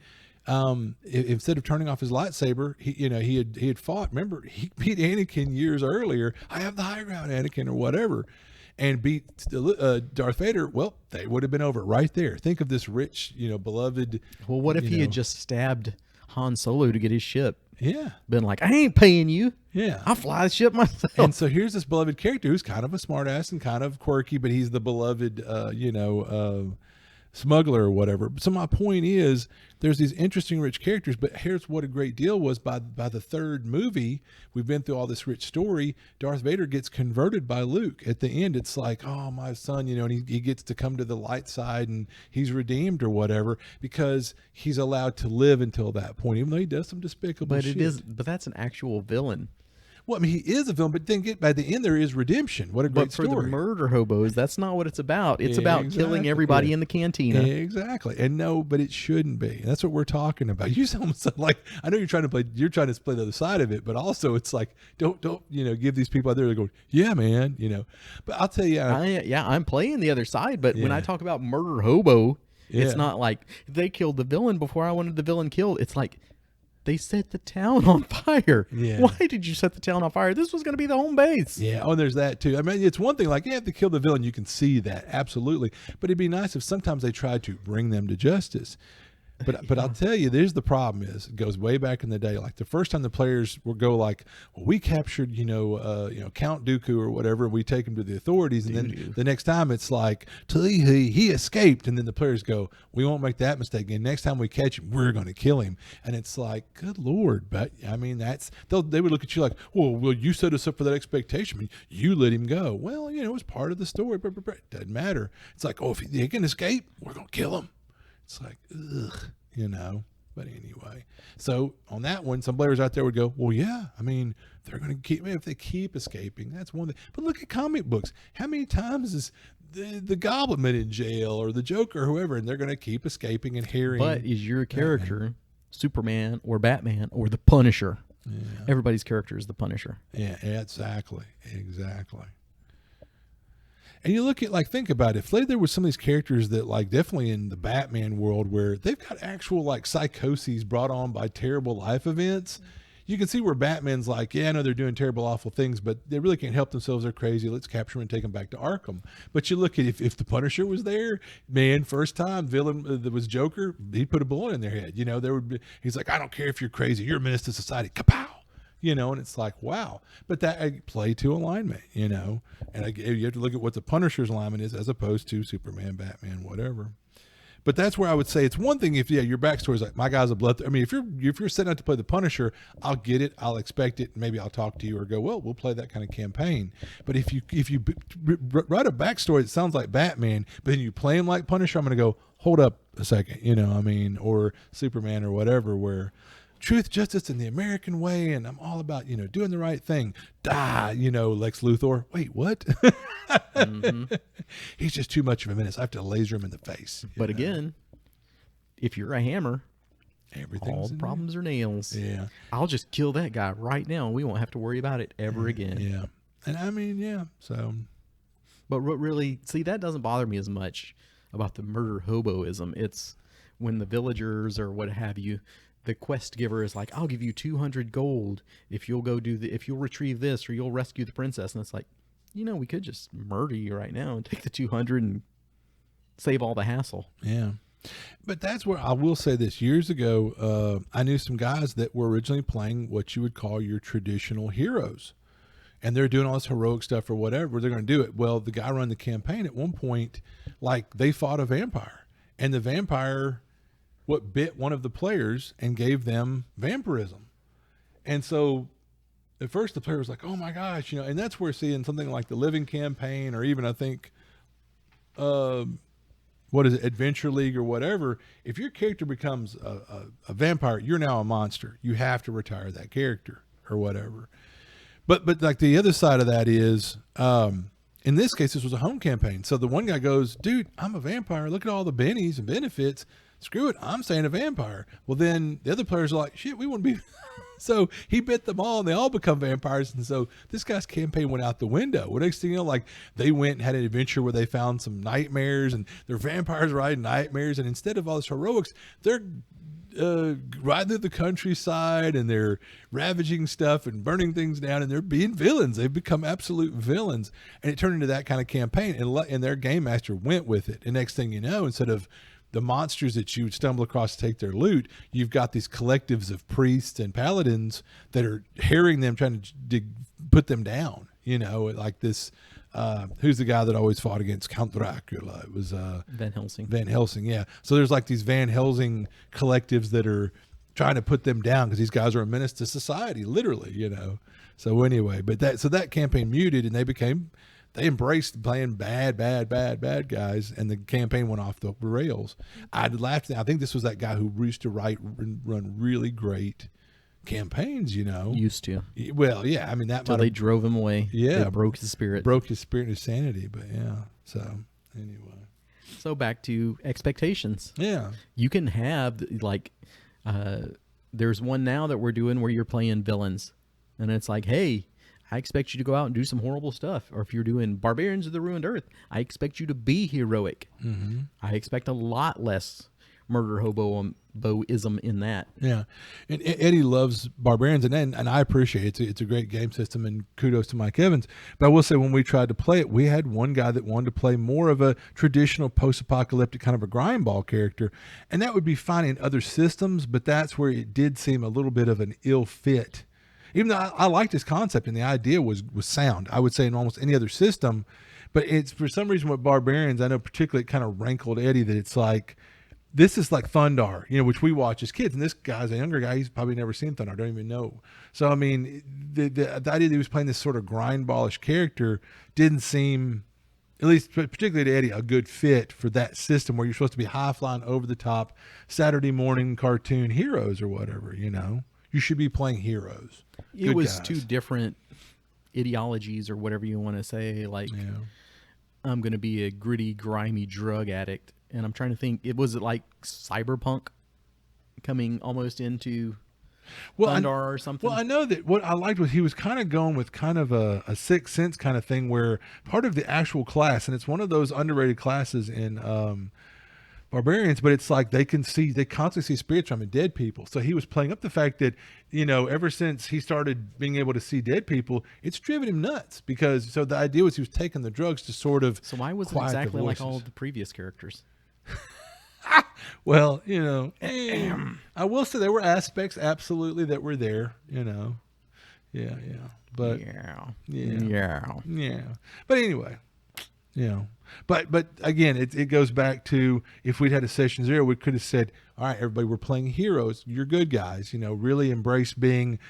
instead of turning off his lightsaber, he had fought. Remember, he beat Anakin years earlier. I have the high ground, Anakin, or whatever, and beat Darth Vader. Well, they would have been over right there. Think of this rich, beloved. Well, what if he had just stabbed Han Solo to get his ship? Yeah. Been like, I ain't paying you. Yeah. I'll fly the ship myself. And so here's this beloved character who's kind of a smartass and kind of quirky, but he's the beloved, smuggler or whatever. So my point is, there's these interesting rich characters, but here's what a great deal was. By the third movie, we've been through all this rich story. Darth Vader gets converted by Luke. At the end, it's like, oh, my son, and he gets to come to the light side and he's redeemed or whatever, because he's allowed to live until that point, even though he does some despicable shit. But that's an actual villain. Well, I mean, he is a villain, but then by the end there is redemption. What a great But for story. the murder hobos, that's not what it's about. It's Yeah, about killing exactly. everybody Yeah. in the cantina. Exactly. And no, but it shouldn't be. That's what we're talking about. You almost sound like, I know you're trying to play the other side of it, but also it's like, don't, give these people out there that go, yeah, man, but I'll tell you, I'm playing the other side, but when Yeah. I talk about murder hobo, Yeah. it's not like they killed the villain before I wanted the villain killed. It's like they set the town on fire. Yeah. Why did you set the town on fire? This was going to be the home base. yeah. Oh, and there's that too. I mean, it's one thing like, you have to kill the villain. You can see that. Absolutely. But it'd be nice if sometimes they tried to bring them to justice. But I'll tell you, there's the problem is it goes way back in the day. Like the first time the players will go like, well, we captured, Count Dooku or whatever, and we take him to the authorities. And then the next time it's like, he escaped. And then the players go, we won't make that mistake again. Next time we catch him, we're going to kill him. And it's like, good Lord. But I mean, they would look at you like, well, you set us up for that expectation. I mean, you let him go. Well, it was part of the story. It doesn't matter. It's like, if he can escape, we're going to kill him. It's like, ugh, but anyway. So on that one, some players out there would go, well, yeah, I mean, they're going to keep, if they keep escaping, that's one thing. But look at comic books. How many times is the Goblin been in jail or the Joker or whoever, and they're going to keep escaping and hearing. But is your character Superman or Batman or the Punisher? Yeah. Everybody's character is the Punisher. Yeah, exactly. And you look at, think about it. If there was some of these characters that, definitely in the Batman world where they've got actual, psychoses brought on by terrible life events, you can see where Batman's like, yeah, I know they're doing terrible, awful things, but they really can't help themselves. They're crazy. Let's capture them and take them back to Arkham. But you look at if the Punisher was there, man, first time villain that was Joker, he'd put a bullet in their head. He's like, I don't care if you're crazy. You're a menace to society. Kapow! And it's like, wow. But that play to alignment, and you have to look at what the Punisher's alignment is as opposed to Superman, Batman, whatever. But that's where I would say it's one thing if your backstory is like, my guy's a blood. I mean, if you're setting out to play the Punisher, I'll get it, I'll expect it, and maybe I'll talk to you or go, well, we'll play that kind of campaign. But if you write a backstory that sounds like Batman, but then you play him like Punisher, I'm going to go, hold up a second, or Superman or whatever, where truth, justice, and the American way, and I'm all about, doing the right thing. Die, Lex Luthor. Wait, what? Mm-hmm. He's just too much of a menace. I have to laser him in the face. But again, if you're a hammer, all the problems are nails. Yeah. I'll just kill that guy right now, and we won't have to worry about it ever again. Yeah. And I mean, yeah, so. But what really, that doesn't bother me as much about the murder hoboism. It's when the villagers or what have you, the quest giver is like, I'll give you 200 gold if you'll if you'll retrieve this or you'll rescue the princess. And it's like, we could just murder you right now and take the 200 and save all the hassle. Yeah. But that's where I will say this. Years ago, I knew some guys that were originally playing what you would call your traditional heroes. And they're doing all this heroic stuff or whatever. They're going to do it. Well, the guy running the campaign at one point, they fought a vampire. And the vampire bit one of the players and gave them vampirism. And so at first the player was like, oh my gosh, and that's where seeing something like the Living Campaign or even I think, Adventure League or whatever, if your character becomes a vampire, you're now a monster. You have to retire that character or whatever. But the other side of that is, in this case, this was a home campaign. So the one guy goes, dude, I'm a vampire. Look at all the bennies and benefits. Screw it, I'm saying a vampire. Well, then the other players are like, shit, we want to be. So he bit them all and they all become vampires. And so this guy's campaign went out the window. Well, next thing you know, they went and had an adventure where they found some nightmares and they're vampires riding nightmares. And instead of all this heroics, they're riding through the countryside and they're ravaging stuff and burning things down and they're being villains. They've become absolute villains. And it turned into that kind of campaign and their game master went with it. And next thing you know, instead of the monsters that you would stumble across to take their loot, you've got these collectives of priests and paladins that are harrying them, trying to put them down, like this, who's the guy that always fought against Count Dracula? It was Van Helsing. Van Helsing, yeah. So there's these Van Helsing collectives that are trying to put them down because these guys are a menace to society, literally, So anyway, but that campaign muted and they embraced playing bad guys, and the campaign went off the rails. I'd laughed. I think this was that guy who used to run really great campaigns, Used to. Well, yeah, I mean that Till might they have drove him away. Yeah. They broke his spirit. broke his spirit and his sanity, but yeah. So anyway, So back to expectations. yeah, You can have there's one now that we're doing where you're playing villains, and it's like, hey, I expect you to go out and do some horrible stuff. Or if you're doing Barbarians of the Ruined Earth, I expect you to be heroic. mm-hmm. I expect a lot less murder hoboism in that. Yeah, and Eddie loves Barbarians, and I appreciate it. It's a great game system, and kudos to Mike Evans. But I will say, when we tried to play it, we had one guy that wanted to play more of a traditional post-apocalyptic kind of a grindball character, and that would be fine in other systems, but that's where it did seem a little bit of an ill fit. Even though I liked his concept and the idea was sound, I would say in almost any other system, but it's for some reason with Barbarians, I know particularly it kind of rankled Eddie that it's like, this is like Thundar, which we watch as kids, and this guy's a younger guy. He's probably never seen Thundar, don't even know. So I mean, the idea that he was playing this sort of grindballish character didn't seem, at least particularly to Eddie, a good fit for that system where you're supposed to be high flying, over the top, Saturday morning cartoon heroes or whatever. You should be playing heroes. It Good was guys. two different ideologies or whatever you want to say. Like, Yeah. I'm going to be a gritty, grimy drug addict. And I'm trying to think, was it like cyberpunk coming almost into Thundar or something? Well, I know that what I liked was he was kind of going with kind of a Sixth Sense kind of thing where part of the actual class, and it's one of those underrated classes in Barbarians, but it's like they constantly see spirits from dead people. So he was playing up the fact that, ever since he started being able to see dead people, it's driven him nuts so the idea was he was taking the drugs to sort of So why was it quiet the exactly like all voices. of the previous characters? Well, I will say there were aspects absolutely that were there, Yeah. But yeah. But anyway, But again, it goes back to, if we'd had a session 0, we could have said, all right, everybody, we're playing heroes. You're good guys. Really embrace being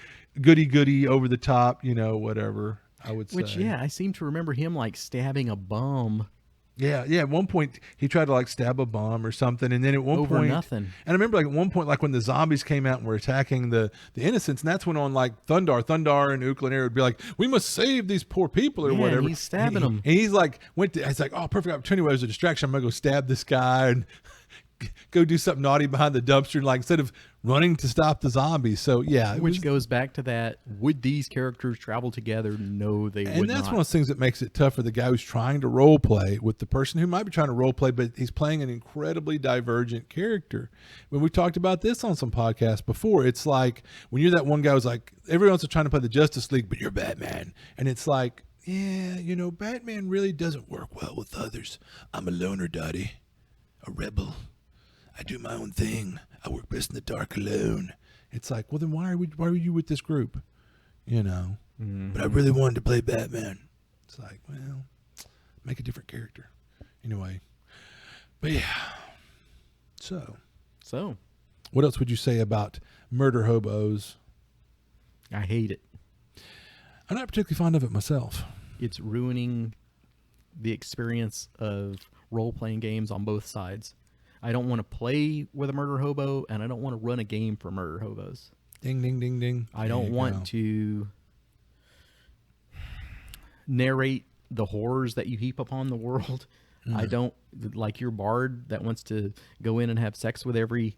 goody over the top. Whatever I would say. Which, yeah, I seem to remember him like stabbing a bum. Yeah. At one point, he tried to like stab a bomb or something, and then at one Over point, nothing. And I remember like at one point, like when the zombies came out and were attacking the innocents, and that's when on like Thundar and Uklan Air would be like, we must save these poor people or Yeah, and whatever. he's stabbing them. And he's like, he's like, oh, perfect opportunity. Where there's a distraction, I'm gonna go stab this guy and go do something naughty behind the dumpster, like instead of running to stop the zombies. So yeah, Which goes back to that, would these characters travel together? No, they would not. And that's one of those things that makes it tough for the guy who's trying to role play with the person who might be trying to role play, but he's playing an incredibly divergent character. When we talked about this on some podcasts before, it's like when you're that one guy who's like, everyone else is trying to play the Justice League, but you're Batman. And it's like, yeah, Batman really doesn't work well with others. I'm a loner, Dottie, a rebel. I do my own thing. I work best in the dark alone. It's like, well, then why are you with this group? Mm-hmm. But I really wanted to play Batman. It's like, well, make a different character. Anyway. But yeah. So, what else would you say about Murderhobos? I hate it. I'm not particularly fond of it myself. It's ruining the experience of role-playing games on both sides. I don't want to play with a murder hobo, and I don't want to run a game for murder hobos. Ding, ding, ding, ding. I don't want to narrate the horrors that you heap upon the world. I don't like your bard that wants to go in and have sex with every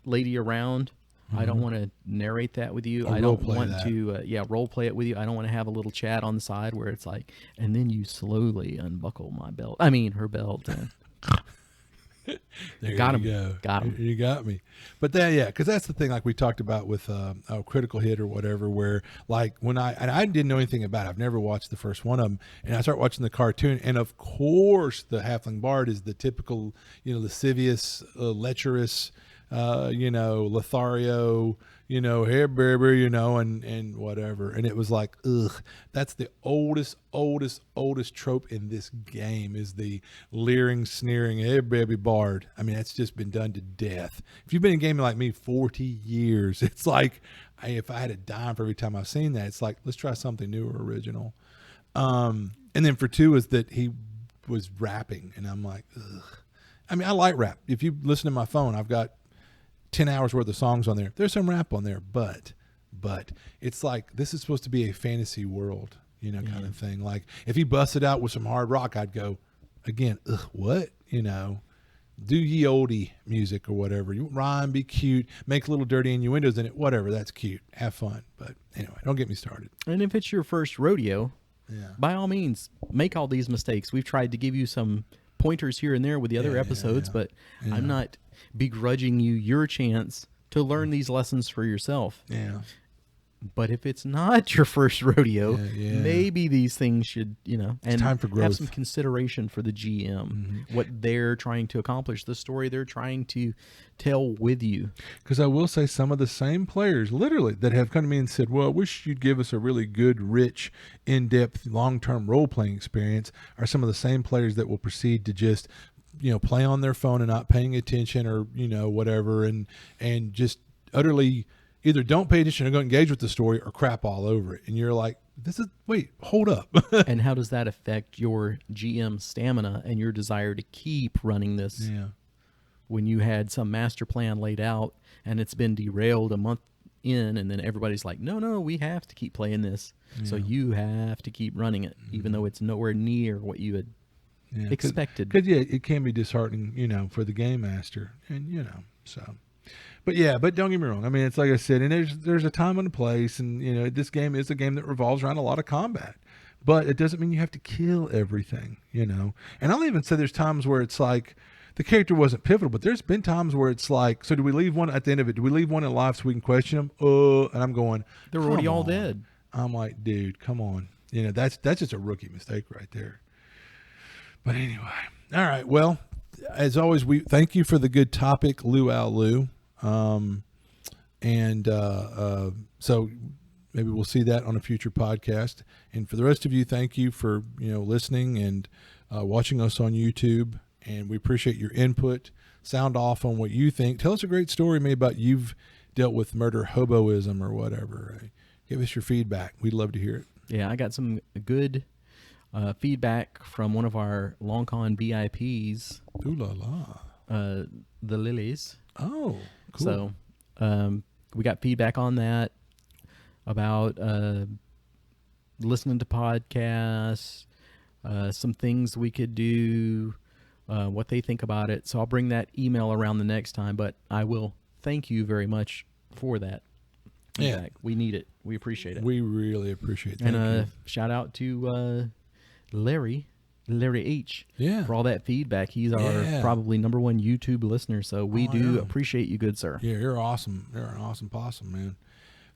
lady around. I don't want to narrate that with you. I don't want to, role play it with you. I don't want to have a little chat on the side where it's like, and then you slowly unbuckle my belt. I mean, her belt. There Got you him. go. Got him. You got me. But because that's the thing, like we talked about with Critical Hit or whatever, where like when I didn't know anything about it. I've never watched the first one of them, and I start watching the cartoon, and of course the halfling bard is the typical, lascivious, lecherous, Lothario, hey baby, and whatever. And it was like, ugh, that's the oldest trope in this game, is the leering, sneering, hey baby bard. I mean, that's just been done to death. If you've been in gaming like me 40 years, it's like, if I had a dime for every time I've seen that, it's like, let's try something new or original. And then for 2 is that he was rapping, and I'm like, ugh. I mean, I like rap. If you listen to my phone, I've got 10 hours worth of songs on there. There's some rap on there, but it's like, this is supposed to be a fantasy world, you know, kind of thing. Like if he busted out with some hard rock, I'd go again, what, you know, do ye oldie music or whatever. You rhyme, be cute, make little dirty innuendos in it, whatever. That's cute. Have fun. But anyway, don't get me started. And if it's your first rodeo, by all means, make all these mistakes. We've tried to give you some pointers here and there with the other episodes, but I'm not begrudging you your chance to learn these lessons for yourself. Yeah. But if it's not your first rodeo, maybe these things should, you know, and time for growth. Have some consideration for the GM, what they're trying to accomplish, the story they're trying to tell with you. Because I will say some of the same players, literally, that have come to me and said, well, I wish you'd give us a really good, rich, in-depth, long-term role-playing experience, are some of the same players that will proceed to just, you know, play on their phone and not paying attention or, you know, whatever, and just utterly either don't pay attention or go engage with the story or crap all over it. And you're like, wait, hold up. And how does that affect your GM stamina and your desire to keep running this? Yeah. When you had some master plan laid out and it's been derailed a month in, and then everybody's like, no, we have to keep playing this. So you have to keep running it, even though it's nowhere near what you had expected. Because, it can be disheartening, you know, for the game master. And, you know, so... But don't get me wrong. I mean, it's like I said, and there's a time and a place, and you know, this game is a game that revolves around a lot of combat. But it doesn't mean you have to kill everything, you know. And I'll even say there's times where it's like the character wasn't pivotal, but there's been times where it's like, so do we leave one at the end of it? Do we leave one alive so we can question him? And I'm going, they're already all dead. I'm like, dude, come on. You know, that's just a rookie mistake right there. But anyway, all right. Well, as always, we thank you for the good topic, Luau Lou. So maybe we'll see that on a future podcast. And for the rest of you, thank you for, you know, listening and watching us on YouTube. And we appreciate your input. Sound off on what you think. Tell us a great story maybe about you've dealt with murder hoboism or whatever. Give us your feedback. We'd love to hear it. Yeah, I got some good feedback from one of our Long Con VIPs. Ooh la la. The Lilies. Oh, cool. So we got feedback on that about listening to podcasts, some things we could do, what they think about it. So I'll bring that email around the next time, but I will thank you very much for that feedback. Yeah. We need it. We appreciate it. We really appreciate it. And shout out to Larry H. For all that feedback. He's our probably number one YouTube listener, so we do appreciate you, good sir. Yeah, you're awesome. You're an awesome possum, man.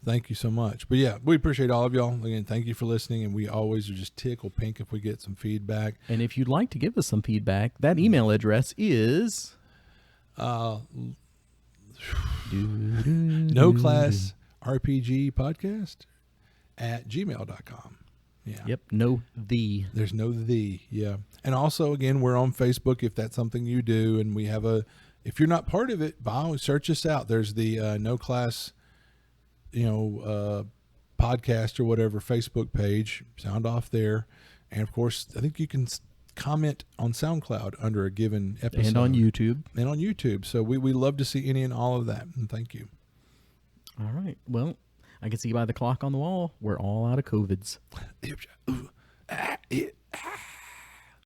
Thank you so much. But yeah, we appreciate all of y'all. Again, thank you for listening, and we always are just tickle pink if we get some feedback. And if you'd like to give us some feedback, that email address is noclassrpgpodcast@gmail.com. Yeah. Yep. There's no the. Yeah. And also, again, we're on Facebook if that's something you do. And we have if you're not part of it, by all means, search us out. There's the No Class, podcast or whatever Facebook page. Sound off there. And of course, I think you can comment on SoundCloud under a given episode. And on YouTube. So we love to see any and all of that. And thank you. All right. Well, I can see by the clock on the wall, we're all out of COVIDs.